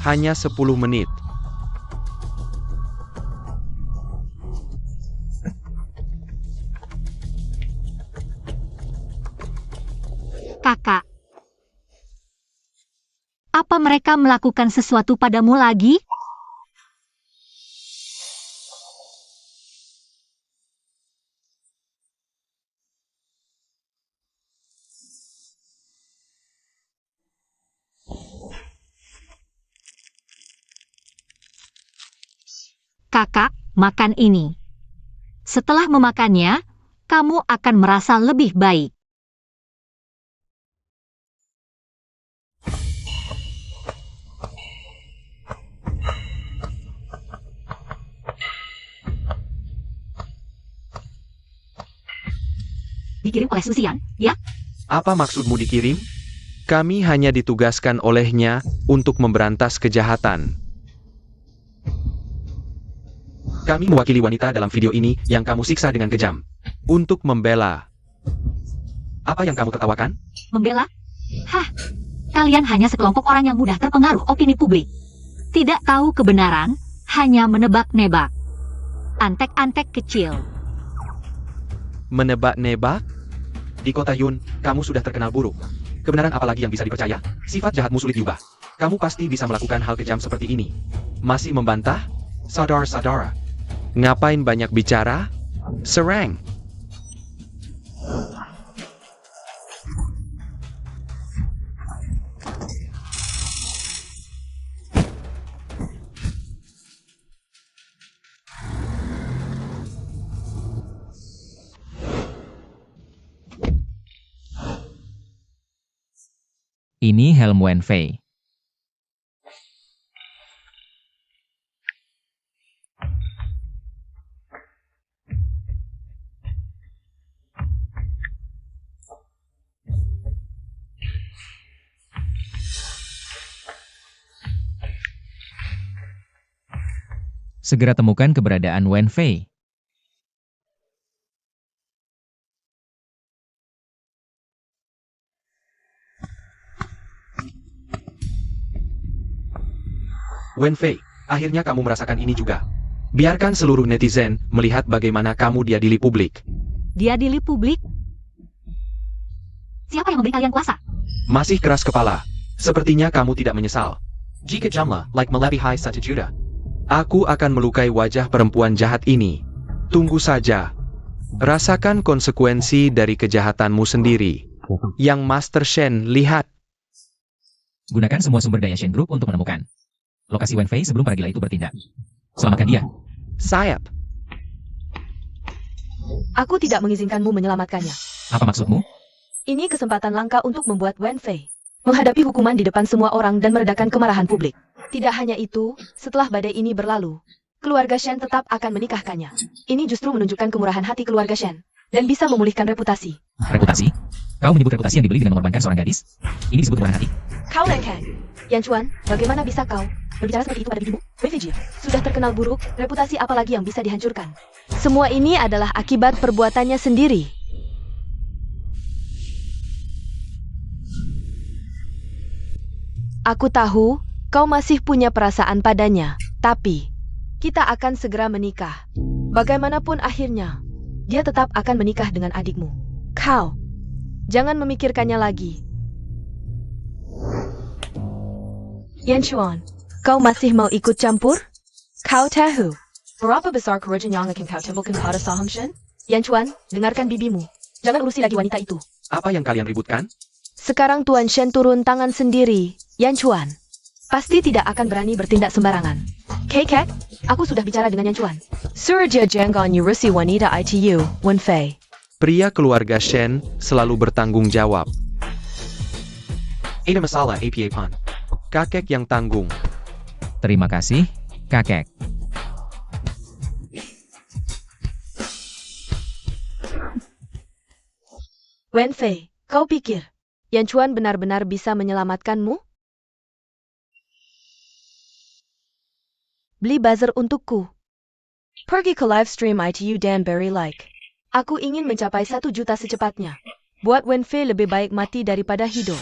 Hanya 10 menit. Kakak. Apa mereka melakukan sesuatu padamu lagi? Kakak, makan ini. Setelah memakannya, kamu akan merasa lebih baik. Dikirim oleh Susian, ya? Apa maksudmu dikirim? Kami hanya ditugaskan olehnya untuk memberantas kejahatan. Kami mewakili wanita dalam video ini yang kamu siksa dengan kejam. Untuk membela. Apa yang kamu tertawakan? Membela? Hah, kalian hanya sekelompok orang yang mudah terpengaruh opini publik. Tidak tahu kebenaran, hanya menebak-nebak. Antek-antek kecil. Menebak-nebak? Di kota Yun, kamu sudah terkenal buruk. Kebenaran apa lagi yang bisa dipercaya? Sifat jahatmu sulit diubah. Kamu pasti bisa melakukan hal kejam seperti ini. Masih membantah? Saudara-saudara. Ngapain banyak bicara? Serang. Ini helm Wen Fei. Segera temukan keberadaan Wen Fei. Wen Fei, akhirnya kamu merasakan ini juga. Biarkan seluruh netizen melihat bagaimana kamu diadili publik. Diadili publik? Siapa yang memberi kalian kuasa? Masih keras kepala. Sepertinya kamu tidak menyesal. Jika jamlah, like melebihi 1 juta. Aku akan melukai wajah perempuan jahat ini. Tunggu saja. Rasakan konsekuensi dari kejahatanmu sendiri. Yang Master Shen, lihat. Gunakan semua sumber daya Shen Group untuk menemukan lokasi Wen Fei sebelum para gila itu bertindak. Selamatkan dia. Sayap. aku tidak mengizinkanmu menyelamatkannya. Apa maksudmu? Ini kesempatan langka untuk membuat Wen Fei menghadapi hukuman di depan semua orang dan meredakan kemarahan publik. Tidak hanya itu, setelah badai ini berlalu, keluarga Shen tetap akan menikahkannya. Ini justru menunjukkan kemurahan hati keluarga Shen, dan bisa memulihkan reputasi. Reputasi? Kau menyebut reputasi yang dibeli dengan mengorbankan seorang gadis? Ini disebut murahan hati? Kau Lekan. Yan Chuan, bagaimana bisa kau berbicara seperti itu pada bibimu? Wei Fei sudah terkenal buruk, reputasi apalagi yang bisa dihancurkan? Semua ini adalah akibat perbuatannya sendiri. Aku tahu kau masih punya perasaan padanya, tapi kita akan segera menikah. Bagaimanapun akhirnya, dia tetap akan menikah dengan adikmu. Kau, jangan memikirkannya lagi. Yan Chuan, kau masih mau ikut campur? Kau tahu berapa besar kerugian yang akan kau timbulkan pada saham Shen? Yan Chuan, dengarkan bibimu. Jangan urusi lagi wanita itu. Apa yang kalian ributkan? Sekarang Tuan Shen turun tangan sendiri, Yan Chuan. Pasti tidak akan berani bertindak sembarangan. Kek, aku sudah bicara dengan Yan Chuan. Surja jangan urusi wanita itu, Wen Fei. Pria keluarga Shen selalu bertanggung jawab. Ada masalah apa Pan? Kakek yang tanggung. Terima kasih, kakek. Wen Fei, kau pikir Yan Chuan benar-benar bisa menyelamatkanmu? Beli buzzer untukku. Pergi ke live stream ITU dan beri like. Aku ingin mencapai 1 juta secepatnya. Buat Wen Fei lebih baik mati daripada hidup.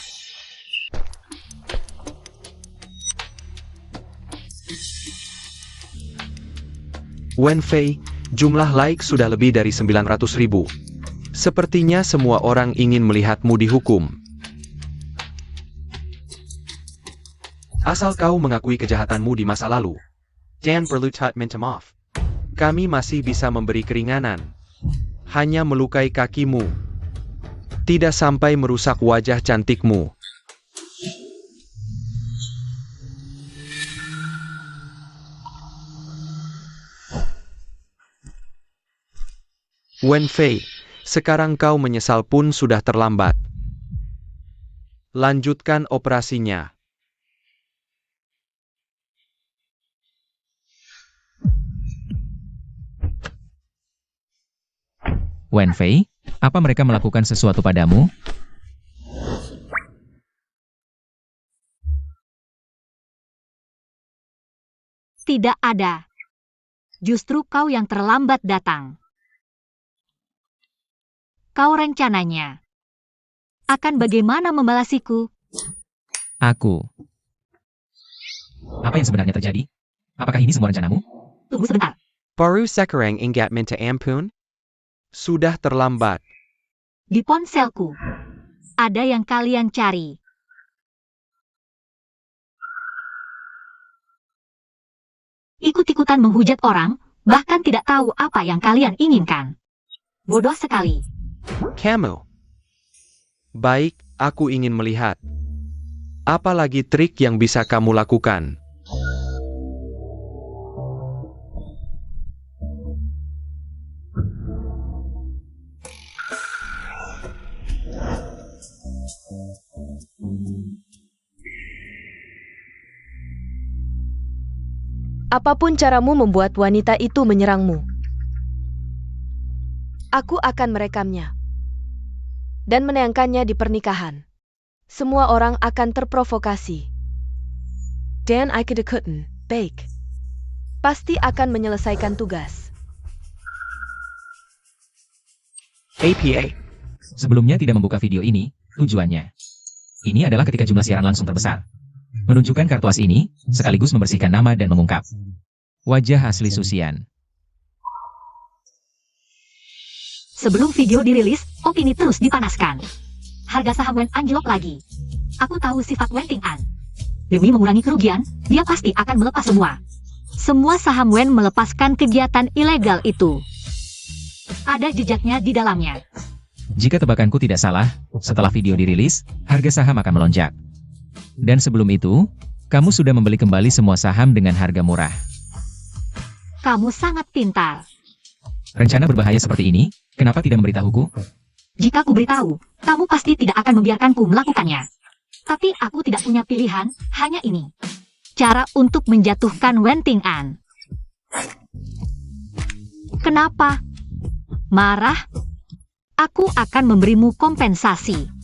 Wen Fei, jumlah like sudah lebih dari 900.000. Sepertinya semua orang ingin melihatmu dihukum. Asal kau mengakui kejahatanmu di masa lalu. Jangan perlu minta maaf. Kami masih bisa memberi keringanan. Hanya melukai kakimu. Tidak sampai merusak wajah cantikmu. Wen Fei, sekarang kau menyesal pun sudah terlambat. Lanjutkan operasinya. Wen Fei, apa mereka melakukan sesuatu padamu? Tidak ada. Justru kau yang terlambat datang. Kau rencananya akan bagaimana membalasiku? Aku. Apa yang sebenarnya terjadi? Apakah ini semua rencanamu? Tunggu sebentar. Baru sekarang ingat minta ampun? Sudah terlambat. Di ponselku, ada yang kalian cari. Ikut-ikutan menghujat orang, bahkan tidak tahu apa yang kalian inginkan. Bodoh sekali. Kamu. Baik, aku ingin melihat. Apalagi trik yang bisa kamu lakukan? Apapun caramu membuat wanita itu menyerangmu, aku akan merekamnya dan menayangkannya di pernikahan. Semua orang akan terprovokasi. Dan aku dekuten, baik. Pasti akan menyelesaikan tugas. APA. Sebelumnya tidak membuka video ini, tujuannya. Ini adalah ketika jumlah siaran langsung terbesar. Menunjukkan kartu as ini, sekaligus membersihkan nama dan mengungkap wajah asli Susian. Sebelum video dirilis, opini terus dipanaskan. Harga saham Wen anjlok lagi. Aku tahu sifat Wen Ting An. Demi mengurangi kerugian, dia pasti akan melepas semua. Semua saham Wen melepaskan kegiatan ilegal itu. Ada jejaknya di dalamnya. Jika tebakanku tidak salah, setelah video dirilis, harga saham akan melonjak. Dan sebelum itu, kamu sudah membeli kembali semua saham dengan harga murah. Kamu sangat pintar. Rencana berbahaya seperti ini, kenapa tidak memberitahuku? Jika aku beritahu, kamu pasti tidak akan membiarkanku melakukannya. Tapi aku tidak punya pilihan, hanya ini. Cara untuk menjatuhkan Wen Ting An. Kenapa? Marah? Aku akan memberimu kompensasi.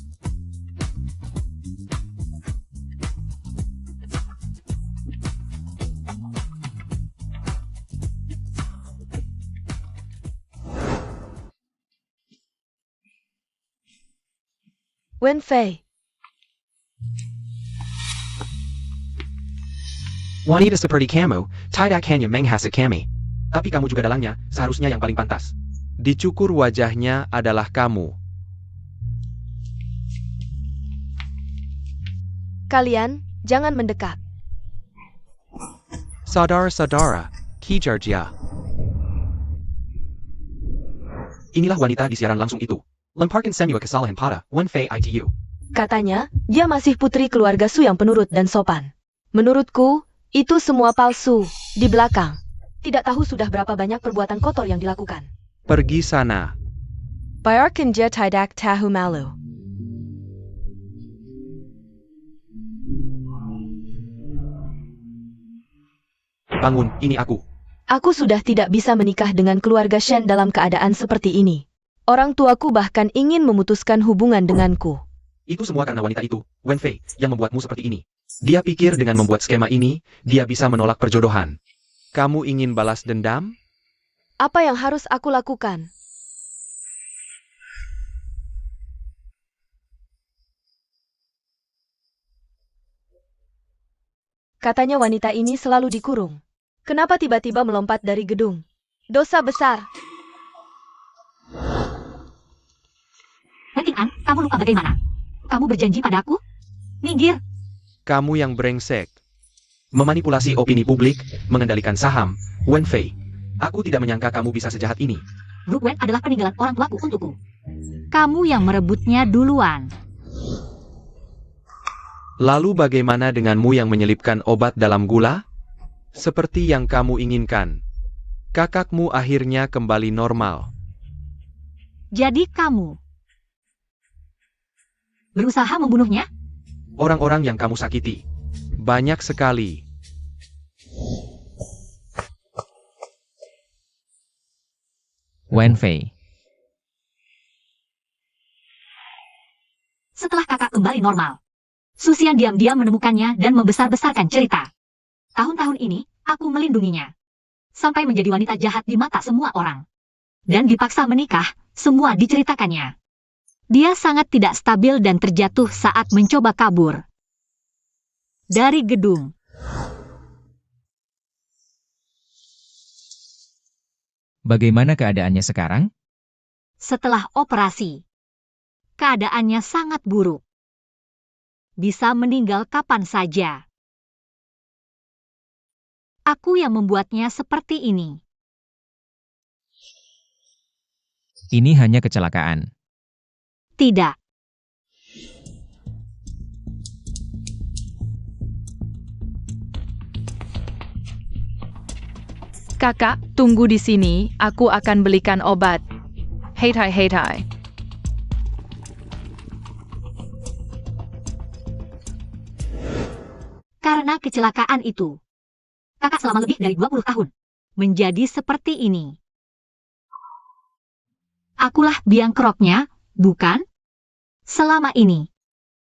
Wen Fei. Wanita seperti kamu, tidak hanya menghasut kami. Tapi kamu juga dalangnya, seharusnya yang paling pantas. Dicukur wajahnya adalah kamu. Kalian, jangan mendekat. Saudara-saudara, kijarja. Inilah wanita di siaran langsung itu. Lemparkan semua kesalahan pada Wenfei itu. Katanya, dia masih putri keluarga Su yang penurut dan sopan. Menurutku, itu semua palsu. Di belakang. Tidak tahu sudah berapa banyak perbuatan kotor yang dilakukan. Pergi sana. Biarkan dia tidak tahu malu. Bangun, ini aku. Aku sudah tidak bisa menikah dengan keluarga Shen dalam keadaan seperti ini. Orang tuaku bahkan ingin memutuskan hubungan denganku. Itu semua karena wanita itu, Wenfei, yang membuatmu seperti ini. Dia pikir dengan membuat skema ini, dia bisa menolak perjodohan. Kamu ingin balas dendam? Apa yang harus aku lakukan? Katanya wanita ini selalu dikurung. Kenapa tiba-tiba melompat dari gedung? Dosa besar. Hentikan, kamu lupa bagaimana? Kamu berjanji padaku? Minggir. Kamu yang brengsek. Memanipulasi opini publik, mengendalikan saham, Wenfei. Aku tidak menyangka kamu bisa sejahat ini. Grup Wen adalah peninggalan orang tuaku untukku. Kamu yang merebutnya duluan. Lalu bagaimana denganmu yang menyelipkan obat dalam gula? Seperti yang kamu inginkan. Kakakmu akhirnya kembali normal. Jadi kamu berusaha membunuhnya? Orang-orang yang kamu sakiti. Banyak sekali. Wenfei. Setelah kakak kembali normal, Susian diam-diam menemukannya dan membesar-besarkan cerita. Tahun-tahun ini, aku melindunginya. Sampai menjadi wanita jahat di mata semua orang. Dan dipaksa menikah, semua diceritakannya. Dia sangat tidak stabil dan terjatuh saat mencoba kabur dari gedung. Bagaimana keadaannya sekarang? Setelah operasi, keadaannya sangat buruk. Bisa meninggal kapan saja. Aku yang membuatnya seperti ini. Ini hanya kecelakaan. Tidak. Kakak, tunggu di sini. Aku akan belikan obat. Heitai, heitai. Karena kecelakaan itu, kakak selama lebih dari 20 tahun menjadi seperti ini. Akulah biang keroknya, bukan? Selama ini,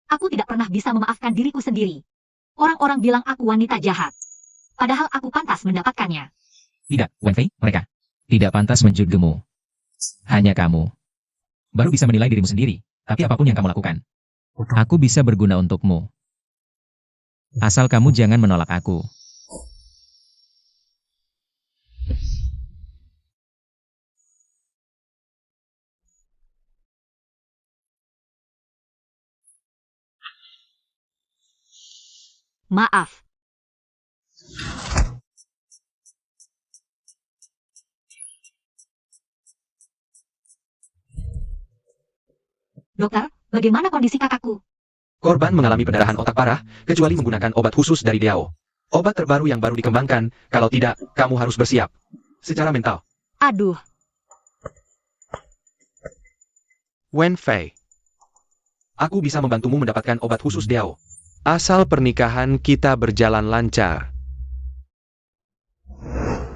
aku tidak pernah bisa memaafkan diriku sendiri. Orang-orang bilang aku wanita jahat. Padahal aku pantas mendapatkannya. Tidak, Wenfei, mereka tidak pantas menjudgemu. Hanya kamu. Baru bisa menilai dirimu sendiri, tapi apapun yang kamu lakukan, aku bisa berguna untukmu. Asal kamu jangan menolak aku. Maaf. Dokter, bagaimana kondisi kakakku? Korban mengalami pendarahan otak parah, kecuali menggunakan obat khusus dari Diao. Obat terbaru yang baru dikembangkan, kalau tidak, kamu harus bersiap. Secara mental. Aduh, Wenfei. Aku bisa membantumu mendapatkan obat khusus Diao. Asal pernikahan kita berjalan lancar.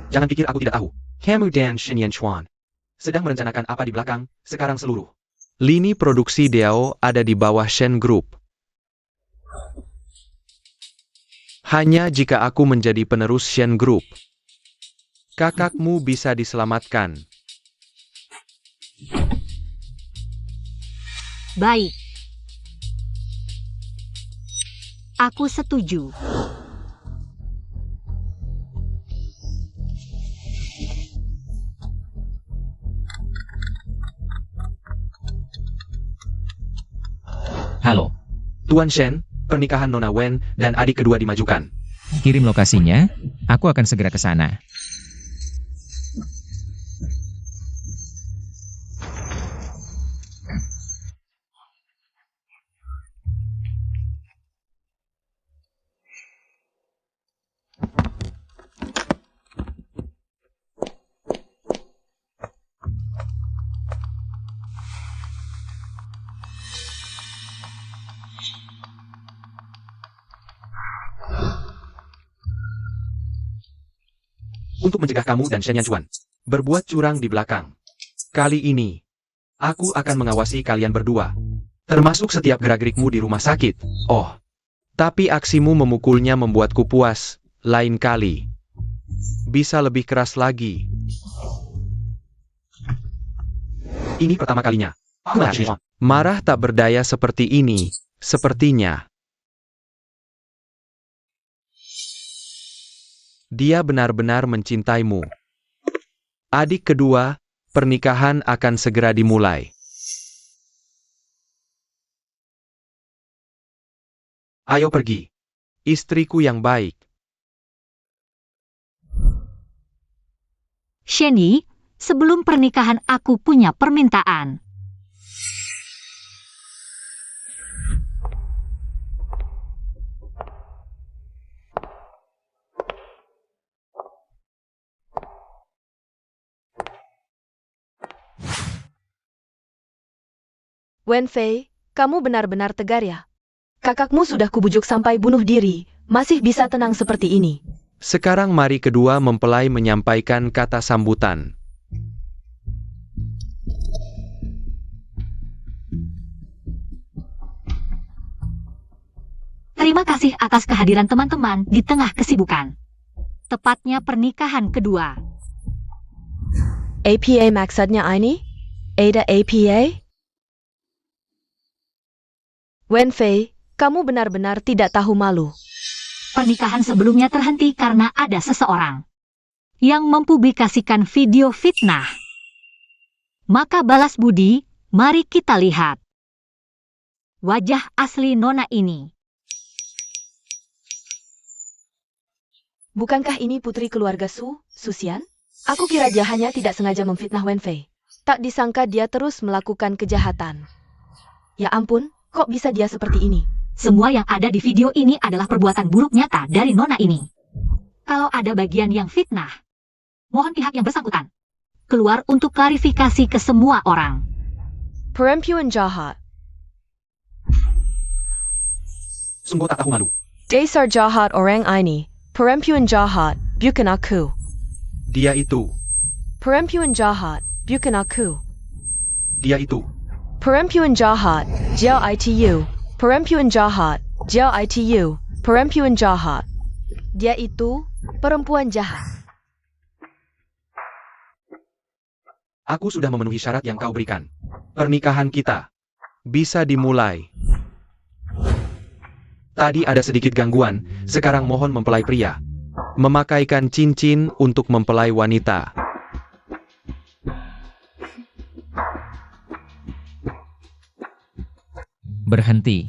Jangan pikir aku tidak tahu. Kamu dan Shin Chuan sedang merencanakan apa di belakang, sekarang seluruh lini produksi Diao ada di bawah Shen Group. Hanya jika aku menjadi penerus Shen Group, kakakmu bisa diselamatkan. baik. Aku setuju. Halo, Tuan Shen, pernikahan Nona Wen dan adik kedua dimajukan. kirim lokasinya. Aku akan segera ke sana. Untuk mencegah kamu dan Shen Yanchuan berbuat curang di belakang. Kali ini, aku akan mengawasi kalian berdua. Termasuk setiap gerak-gerikmu di rumah sakit. Oh, tapi aksimu memukulnya membuatku puas. Lain kali, bisa lebih keras lagi. Ini pertama kalinya. Marah tak berdaya seperti ini, sepertinya. Dia benar-benar mencintaimu. Adik kedua, pernikahan akan segera dimulai. Ayo pergi. Istriku yang baik. Shen Yi, sebelum pernikahan aku punya permintaan. Wen Fei, kamu benar-benar tegar ya. Kakakmu sudah kubujuk sampai bunuh diri, masih bisa tenang seperti ini. Sekarang mari kedua mempelai menyampaikan kata sambutan. Terima kasih atas kehadiran teman-teman di tengah kesibukan. Tepatnya pernikahan kedua. APA maksudnya ini? Ada APA? Wen Fei, kamu benar-benar tidak tahu malu. Pernikahan sebelumnya terhenti karena ada seseorang yang mempublikasikan video fitnah. Maka balas budi, mari kita lihat wajah asli Nona ini. Bukankah ini putri keluarga Susian? Aku kira dia hanya tidak sengaja memfitnah Wen Fei. Tak disangka dia terus melakukan kejahatan. Ya ampun, kok bisa dia seperti ini? Semua yang ada di video ini adalah perbuatan buruk nyata dari Nona ini. Kalau ada bagian yang fitnah, mohon pihak yang bersangkutan keluar untuk klarifikasi ke semua orang. Perempuan jahat. Sungguh tak tahu malu. Dasar jahat orang ini. Perempuan jahat, bukan aku. Dia itu. Perempuan jahat, bukan aku. Dia itu. Perempuan jahat, Jiao ITU. Perempuan jahat, Jiao ITU. Perempuan jahat. Dia itu perempuan jahat. Aku sudah memenuhi syarat yang kau berikan. Pernikahan kita bisa dimulai. Tadi ada sedikit gangguan, sekarang mohon mempelai pria memakaikan cincin untuk mempelai wanita. Berhenti.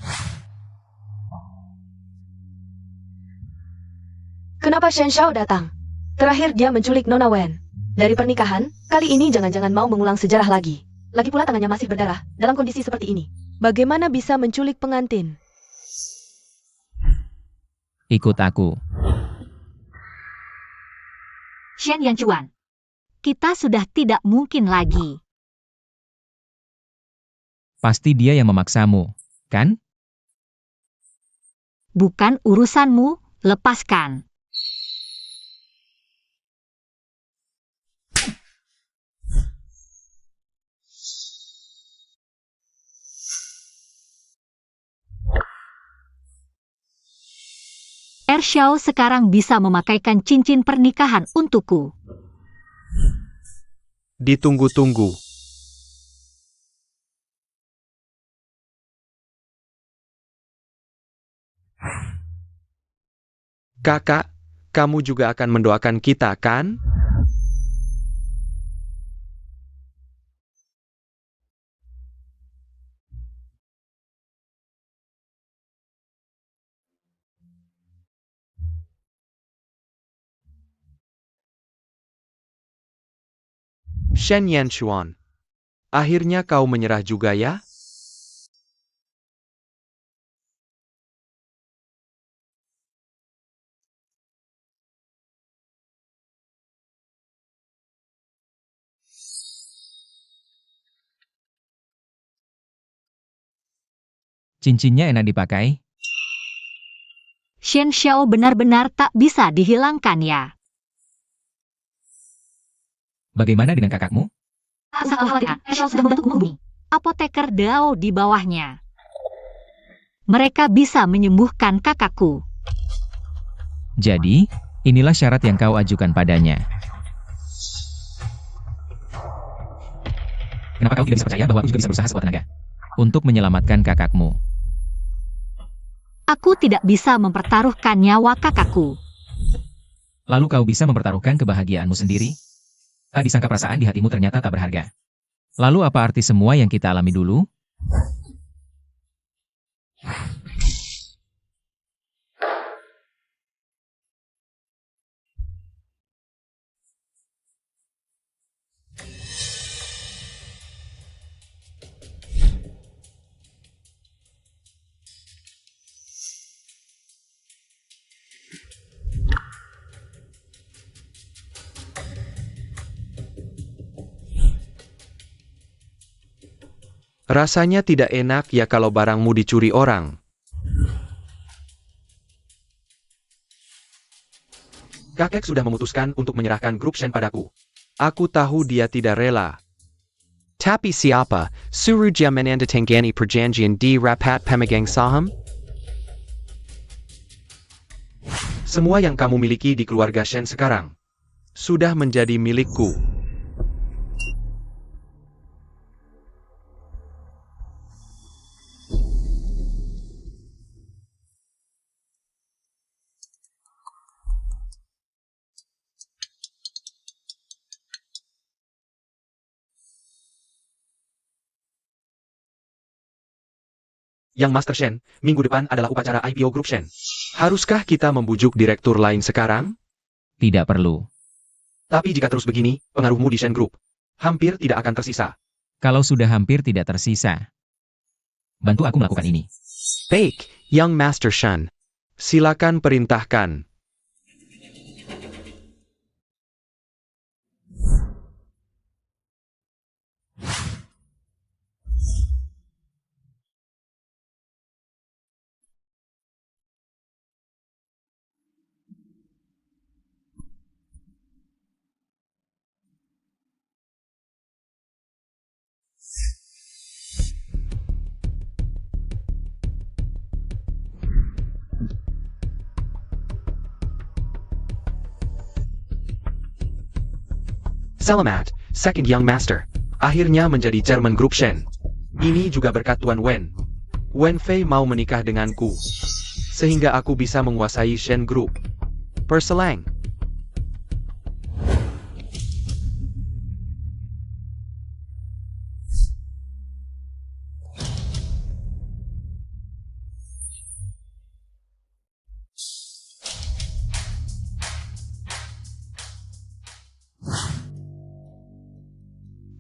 Kenapa Shen Shao datang? Terakhir dia menculik Nona Wen. Dari pernikahan, kali ini jangan-jangan mau mengulang sejarah lagi. Lagi pula tangannya masih berdarah, dalam kondisi seperti ini. Bagaimana bisa menculik pengantin? Ikut aku. Shen Yanchuan, kita sudah tidak mungkin lagi. Pasti dia yang memaksamu, kan? Bukan urusanmu, lepaskan. Ershao sekarang bisa memakaikan cincin pernikahan untukku. Ditunggu-tunggu. Kakak, kamu juga akan mendoakan kita, kan? Shen Yanchuan. Akhirnya kau menyerah juga ya? Cincinnya enak dipakai. Shen Xiao benar-benar tak bisa dihilangkan ya. Bagaimana dengan kakakmu? Usah khawatir, Xiao sudah membantuku menghubungi apoteker Dao di bawahnya. Mereka bisa menyembuhkan kakakku. Jadi, inilah syarat yang kau ajukan padanya. Kenapa kau tidak bisa percaya bahwa aku juga bisa berusaha sekuat tenaga untuk menyelamatkan kakakmu? Aku tidak bisa mempertaruhkan nyawa kakakku. Lalu kau bisa mempertaruhkan kebahagiaanmu sendiri? Tak disangka perasaan di hatimu ternyata tak berharga. Lalu apa arti semua yang kita alami dulu? Rasanya tidak enak ya kalau barangmu dicuri orang. Kakek sudah memutuskan untuk menyerahkan grup Shen padaku. Aku tahu dia tidak rela. Tapi siapa? Suruh dia menandatangani perjanjian di rapat pemegang saham? Semua yang kamu miliki di keluarga Shen sekarang sudah menjadi milikku. Yang Master Shen, minggu depan adalah upacara IPO Grup Shen. Haruskah kita membujuk direktur lain sekarang? Tidak perlu. Tapi jika terus begini, pengaruhmu di Shen Group hampir tidak akan tersisa. Kalau sudah hampir tidak tersisa, bantu aku melakukan ini. Baik, Young Master Shen. Silakan perintahkan. Selamat, Second Young Master. Akhirnya menjadi Chairman Grup Shen. Ini juga berkat Tuan Wen. Wen Fei mau menikah denganku. Sehingga aku bisa menguasai Shen Group. Perselang.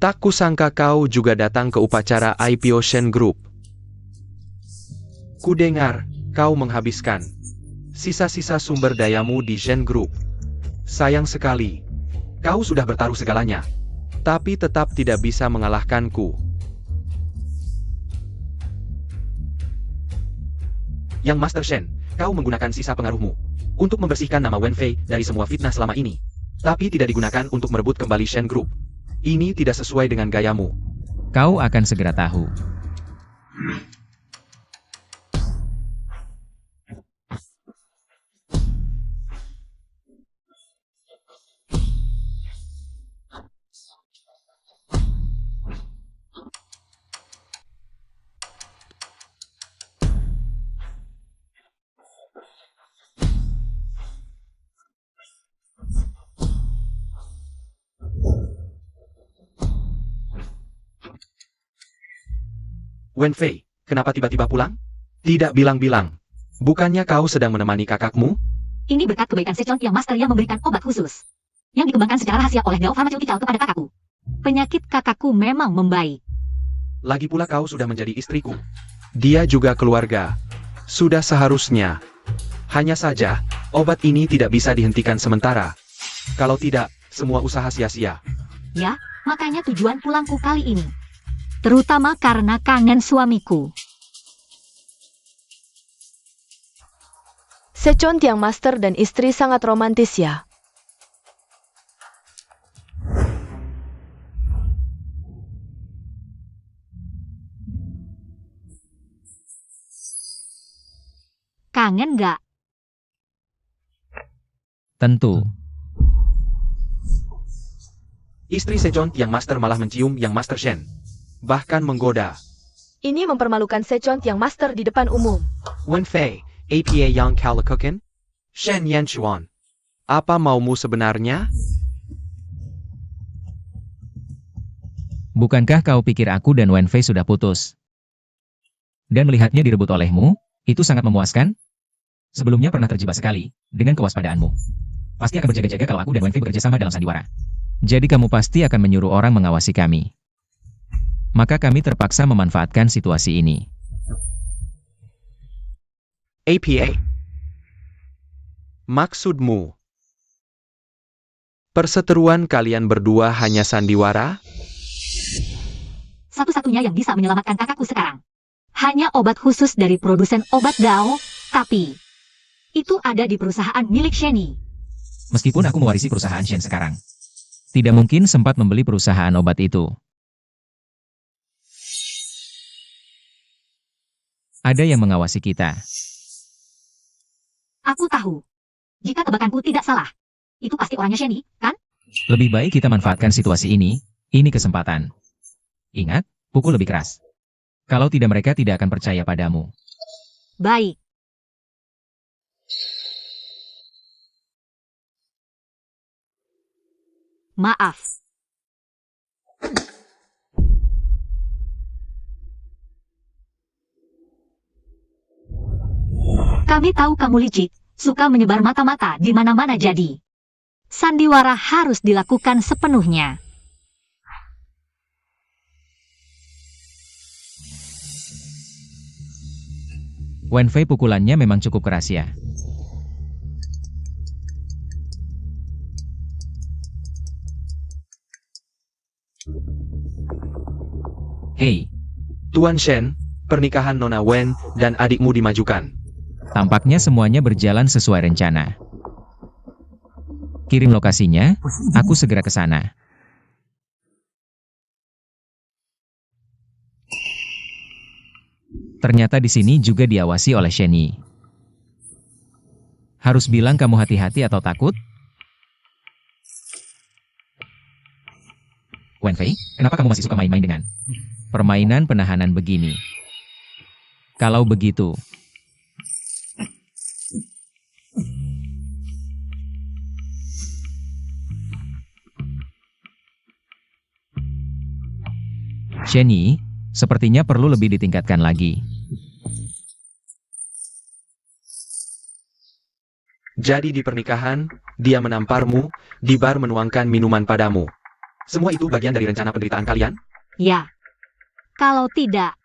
Tak kusangka kau juga datang ke upacara IPO Shen Group. Kudengar, kau menghabiskan sisa-sisa sumber dayamu di Shen Group. Sayang sekali, kau sudah bertaruh segalanya, tapi tetap tidak bisa mengalahkanku. Yang Master Shen, kau menggunakan sisa pengaruhmu untuk membersihkan nama Wen Fei dari semua fitnah selama ini, tapi tidak digunakan untuk merebut kembali Shen Group. Ini tidak sesuai dengan gayamu. Kau akan segera tahu. Wen Fei, kenapa tiba-tiba pulang? Tidak bilang-bilang. Bukannya kau sedang menemani kakakmu? Ini berkat kebaikan Sechon yang Master yang memberikan obat khusus yang dikembangkan secara rahasia oleh Dao Pharmaceutical kepada kakakku. Penyakit kakakku memang membaik. Lagi pula kau sudah menjadi istriku. Dia juga keluarga. Sudah seharusnya. Hanya saja, obat ini tidak bisa dihentikan sementara. Kalau tidak, semua usaha sia-sia. Ya, makanya tujuan pulangku kali ini. Terutama karena kangen suamiku. Sechon Tiang Master dan istri sangat romantis ya. Kangen gak? Tentu. Istri Sechon Tiang Master malah mencium Yang Master Shen. Bahkan menggoda. Ini mempermalukan Sechon Tiang Master di depan umum. Wen Fei, APA Yang Kalekuken? Shen Yanchuan. Apa maumu sebenarnya? Bukankah kau pikir aku dan Wen Fei sudah putus? Dan melihatnya direbut olehmu, itu sangat memuaskan? Sebelumnya pernah terjebak sekali, dengan kewaspadaanmu. Pasti akan berjaga-jaga kalau aku dan Wen Fei bekerja sama dalam sandiwara. Jadi kamu pasti akan menyuruh orang mengawasi kami. Maka kami terpaksa memanfaatkan situasi ini. APA. Maksudmu? Perseteruan kalian berdua hanya sandiwara? Satu-satunya yang bisa menyelamatkan kakakku sekarang. Hanya obat khusus dari produsen obat Gao, tapi itu ada di perusahaan milik Sheni. Meskipun aku mewarisi perusahaan Shen sekarang, tidak mungkin sempat membeli perusahaan obat itu. Ada yang mengawasi kita. Aku tahu. Jika tebakanku tidak salah, itu pasti orangnya Sheni, kan? Lebih baik kita manfaatkan situasi ini kesempatan. Ingat, pukul lebih keras. Kalau tidak mereka tidak akan percaya padamu. Baik. Maaf. Kami tahu kamu licik, suka menyebar mata-mata di mana-mana jadi. Sandiwara harus dilakukan sepenuhnya. Wen Fei pukulannya memang cukup keras ya. Hei, Tuan Shen, pernikahan Nona Wen dan adikmu dimajukan. tampaknya semuanya berjalan sesuai rencana. Kirim lokasinya, aku segera ke sana. Ternyata di sini juga diawasi oleh Sheni. Harus bilang kamu hati-hati atau takut? Wen Fei, kenapa kamu masih suka main-main dengan permainan penahanan begini? Kalau begitu, Sheni, sepertinya perlu lebih ditingkatkan lagi. Jadi di pernikahan, dia menamparmu, di bar menuangkan minuman padamu. Semua itu bagian dari rencana penderitaan kalian? Ya. Kalau tidak,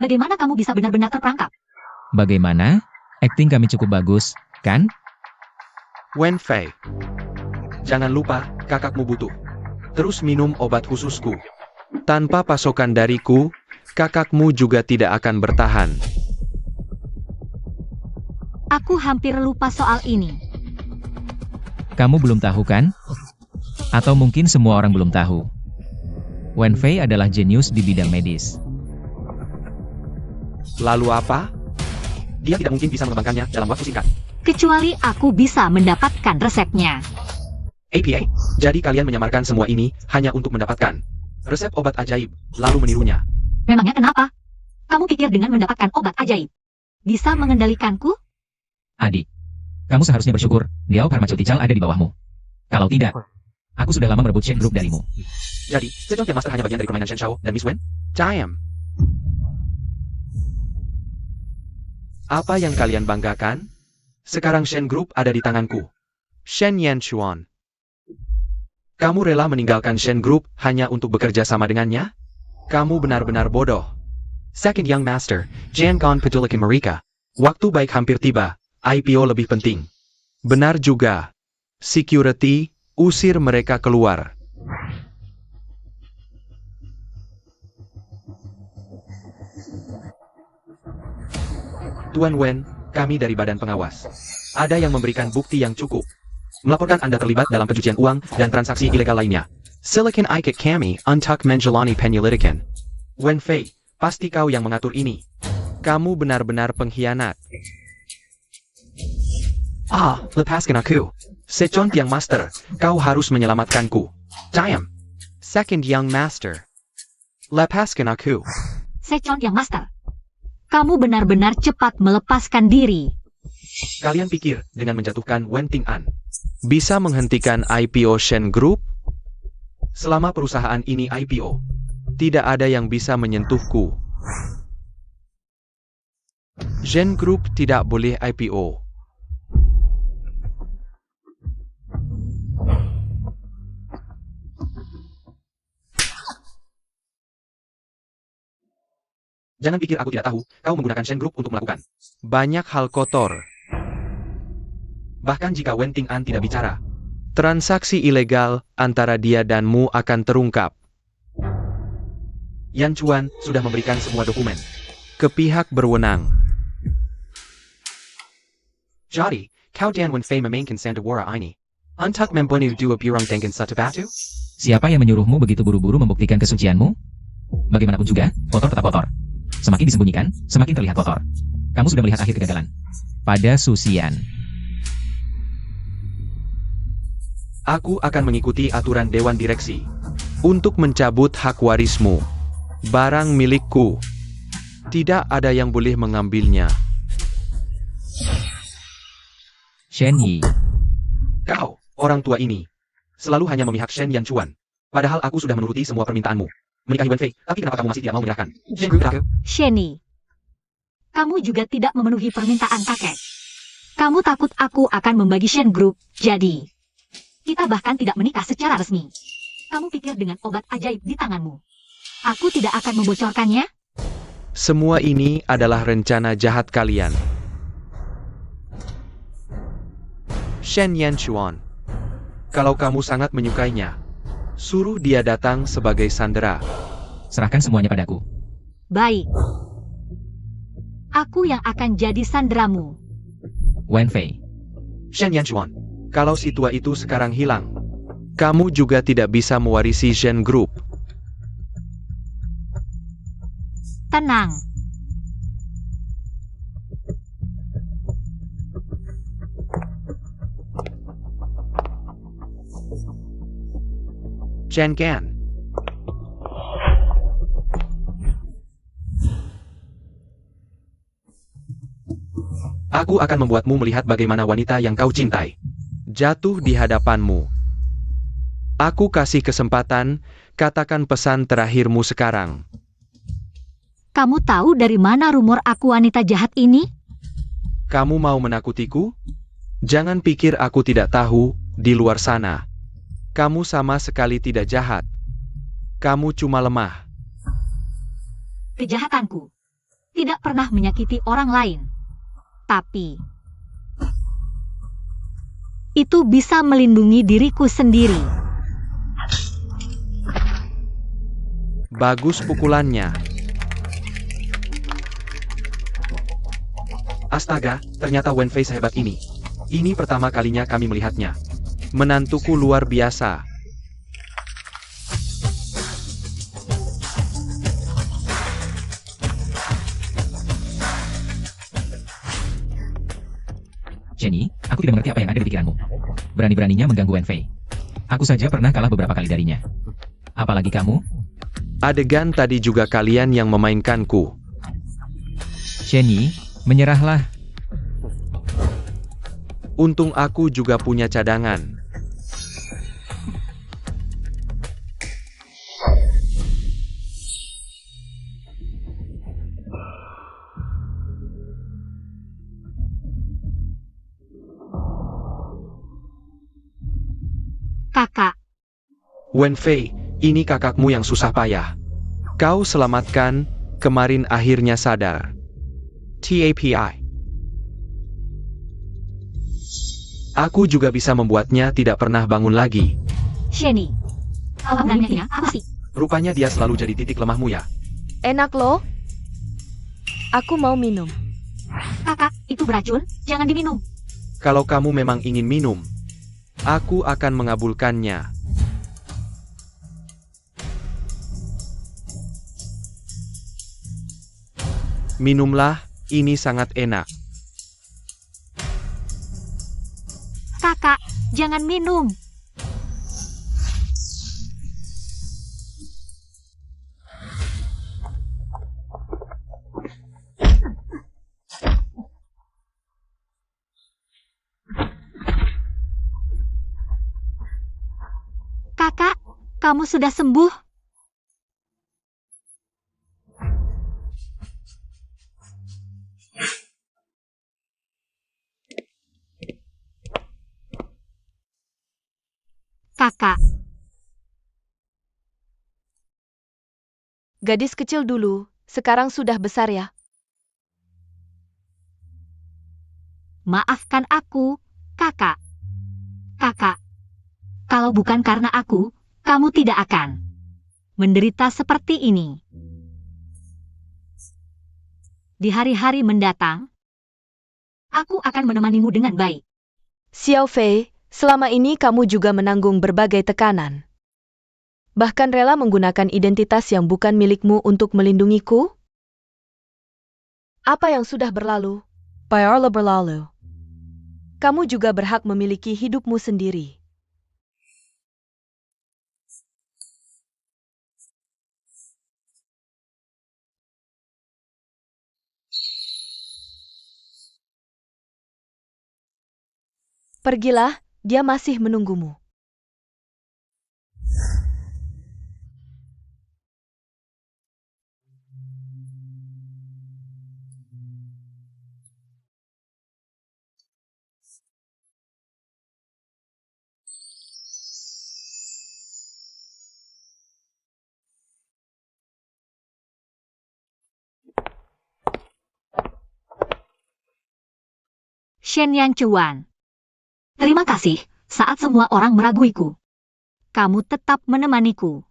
bagaimana kamu bisa benar-benar terperangkap? Bagaimana? Akting kami cukup bagus, kan? Wen Fei. Jangan lupa, kakakmu butuh. Terus minum obat khususku. Tanpa pasokan dariku, kakakmu juga tidak akan bertahan. Aku hampir lupa soal ini. Kamu belum tahu kan? Atau mungkin semua orang belum tahu. Wen Fei adalah jenius di bidang medis. Lalu apa? Dia tidak mungkin bisa mengembangkannya dalam waktu singkat. Kecuali aku bisa mendapatkan resepnya. APA, jadi kalian menyamarkan semua ini hanya untuk mendapatkan resep obat ajaib, lalu menirunya. Memangnya kenapa? Kamu pikir dengan mendapatkan obat ajaib bisa mengendalikanku? Adik, kamu seharusnya bersyukur, Diao Parmachotical ada di bawahmu. Kalau tidak, aku sudah lama merebut Shen Group darimu. Jadi, Sejong Tiang Master hanya bagian dari permainan Shen Shao dan Miss Wen? Cayam. Apa yang kalian banggakan? Sekarang Shen Group ada di tanganku. Shen Yanchuan. Kamu rela meninggalkan Shen Group hanya untuk bekerja sama dengannya? Kamu benar-benar bodoh. Second Young Master, jangan kau pedulikan mereka. Waktu baik hampir tiba, IPO lebih penting. Benar juga. Security, usir mereka keluar. Tuan Wen, kami dari Badan Pengawas. Ada yang memberikan bukti yang cukup. Melaporkan Anda terlibat dalam pencucian uang dan transaksi ilegal lainnya. Silicon Ikit kami untuk menjalani penyelidikan. Wen Fei, pasti kau yang mengatur ini. Kamu benar-benar pengkhianat. Lepaskan aku. Second Young Master, kau harus menyelamatkanku. Diam. Second Young Master. Lepaskan aku. Second Young Master. Kamu benar-benar cepat melepaskan diri. Kalian pikir dengan menjatuhkan Wen Ting An bisa menghentikan IPO Shen Group? Selama perusahaan ini IPO, tidak ada yang bisa menyentuhku. Shen Group tidak boleh IPO. Jangan pikir aku tidak tahu, kau menggunakan Shen Group untuk melakukan banyak hal kotor. Bahkan jika Wen Ting An tidak bicara, transaksi ilegal antara dia dan Mu akan terungkap. Yan Chuan sudah memberikan semua dokumen ke pihak berwenang. Jadi, kau dan Wen Fei memainkan sandiwara ini untuk membunuh dua pirang dengan satu batu? Siapa yang menyuruhmu begitu buru-buru membuktikan kesucianmu? Bagaimanapun juga, kotor tetap kotor. Semakin disembunyikan, semakin terlihat kotor. Kamu sudah melihat akhir kegagalan. Pada Susian. Aku akan mengikuti aturan Dewan Direksi untuk mencabut hak warismu. Barang milikku. Tidak ada yang boleh mengambilnya. Shen Yi. Kau, orang tua ini, selalu hanya memihak Shen Yan Chuan. Padahal aku sudah menuruti semua permintaanmu. Menikahi Wen Fei, tapi kenapa kamu masih tidak mau menyerahkan Shen Group aku? Shenny, kamu juga tidak memenuhi permintaan kakek. Kamu takut aku akan membagi Shen Group, jadi kita bahkan tidak menikah secara resmi. Kamu pikir dengan obat ajaib di tanganmu, aku tidak akan membocorkannya? Semua ini adalah rencana jahat kalian. Shen Yan Chuan, kalau kamu sangat menyukainya, suruh dia datang sebagai sandera. Serahkan semuanya padaku. Baik. Aku yang akan jadi sanderamu. Wen Fei. Shen Yan Chuan, kalau si tua itu sekarang hilang, kamu juga tidak bisa mewarisi Shen Group. Tenang. Chen Gan. Aku akan membuatmu melihat bagaimana wanita yang kau cintai jatuh di hadapanmu. Aku kasih kesempatan, katakan pesan terakhirmu sekarang. Kamu tahu dari mana rumor aku wanita jahat ini? Kamu mau menakutiku? Jangan pikir aku tidak tahu, di luar sana. Kamu sama sekali tidak jahat. Kamu cuma lemah. Kejahatanku tidak pernah menyakiti orang lain. Tapi itu bisa melindungi diriku sendiri. Bagus pukulannya. Astaga, ternyata Wen Fei sehebat ini. Ini pertama kalinya kami melihatnya. Menantuku luar biasa. Jenny, aku tidak mengerti apa yang ada di pikiranmu. Berani-beraninya mengganggu Wen Fei. Aku saja pernah kalah beberapa kali darinya. Apalagi kamu? Adegan tadi juga kalian yang memainkanku. Jenny, menyerahlah. Untung aku juga punya cadangan. Kakak, Wenfei, ini kakakmu yang susah payah. Kau selamatkan, kemarin akhirnya sadar. TAPI. Aku juga bisa membuatnya tidak pernah bangun lagi. Shani, sebenarnya apa sih? Rupanya dia selalu jadi titik lemahmu ya. Enak loh. Aku mau minum. Kakak, itu beracun, jangan diminum. Kalau kamu memang ingin minum, aku akan mengabulkannya. Minumlah, ini sangat enak. Kakak, jangan minum. Kakak, kamu sudah sembuh? Kakak, Gadis kecil dulu, sekarang sudah besar ya. maafkan aku, kakak. Kakak, kalau bukan karena aku, kamu tidak akan menderita seperti ini. Di hari-hari mendatang, aku akan menemanimu dengan baik. Xiao Fei, selama ini kamu juga menanggung berbagai tekanan. Bahkan rela menggunakan identitas yang bukan milikmu untuk melindungiku? Apa yang sudah berlalu, biarlah berlalu. Kamu juga berhak memiliki hidupmu sendiri. Pergilah, dia masih menunggumu. Shen Yang Cuan. Terima kasih, saat semua orang meraguiku. Kamu tetap menemaniku.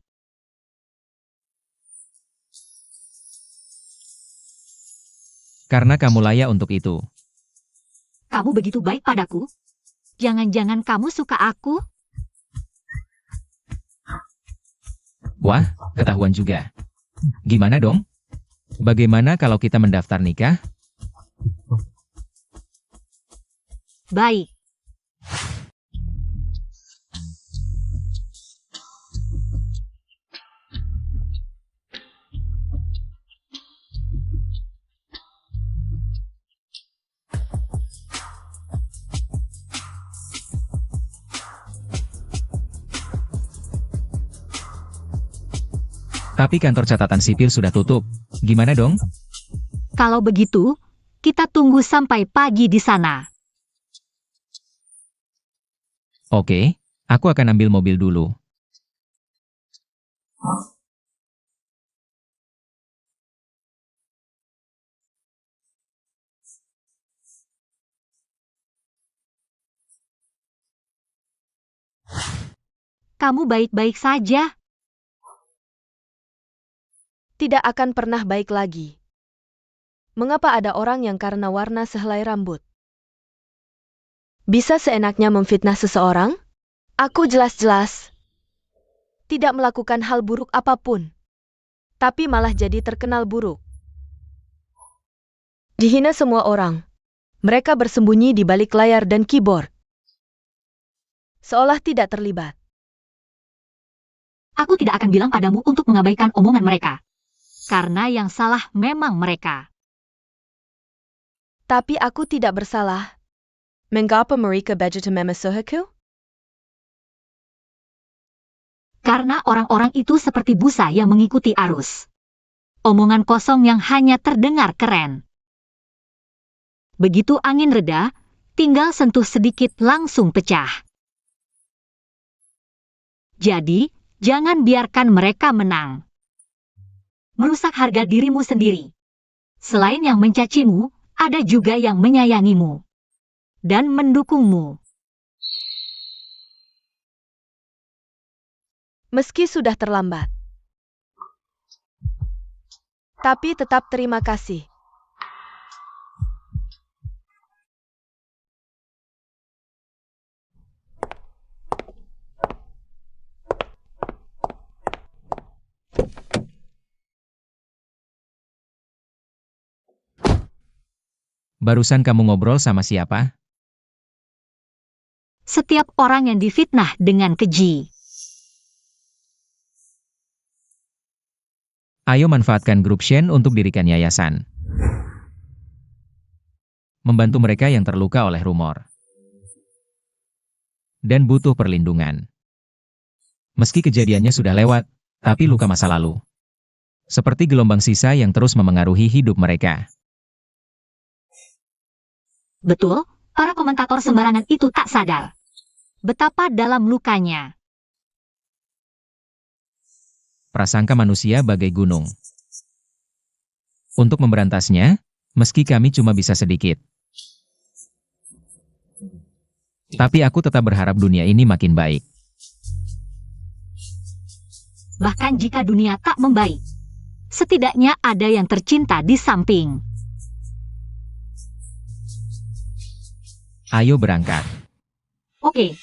Karena kamu layak untuk itu. Kamu begitu baik padaku. Jangan-jangan kamu suka aku? Wah, ketahuan juga. Gimana dong? Bagaimana kalau kita mendaftar nikah? Baik. Tapi kantor catatan sipil sudah tutup. Gimana dong? Kalau begitu, kita tunggu sampai pagi di sana. Oke, aku akan ambil mobil dulu. Kamu baik-baik saja. Tidak akan pernah baik lagi. Mengapa ada orang yang karena warna sehelai rambut bisa seenaknya memfitnah seseorang? Aku jelas-jelas tidak melakukan hal buruk apapun, tapi malah jadi terkenal buruk. Dihina semua orang. Mereka bersembunyi di balik layar dan keyboard, seolah tidak terlibat. Aku tidak akan bilang padamu untuk mengabaikan omongan mereka. Karena yang salah memang mereka. Tapi aku tidak bersalah. Mengapa mereka begitu memasukiku? Karena orang-orang itu seperti busa yang mengikuti arus. Omongan kosong yang hanya terdengar keren. Begitu angin reda, tinggal sentuh sedikit langsung pecah. Jadi, Jangan biarkan mereka menang. Merusak harga dirimu sendiri. Selain yang mencacimu, ada juga yang menyayangimu dan mendukungmu. Meski sudah terlambat. Tapi tetap terima kasih. Barusan kamu ngobrol sama siapa? Setiap orang yang difitnah dengan keji. Ayo manfaatkan grup Shen untuk dirikan yayasan. Membantu mereka yang terluka oleh rumor. Dan butuh perlindungan. Meski kejadiannya sudah lewat, tapi luka masa lalu. Seperti gelombang sisa yang terus memengaruhi hidup mereka. Betul, para komentator sembarangan itu tak sadar betapa dalam lukanya. Prasangka manusia bagai gunung. Untuk memberantasnya, meski kami cuma bisa sedikit. Tapi aku tetap berharap dunia ini makin baik. Bahkan jika dunia tak membaik, setidaknya ada yang tercinta di samping. Ayo berangkat. Oke,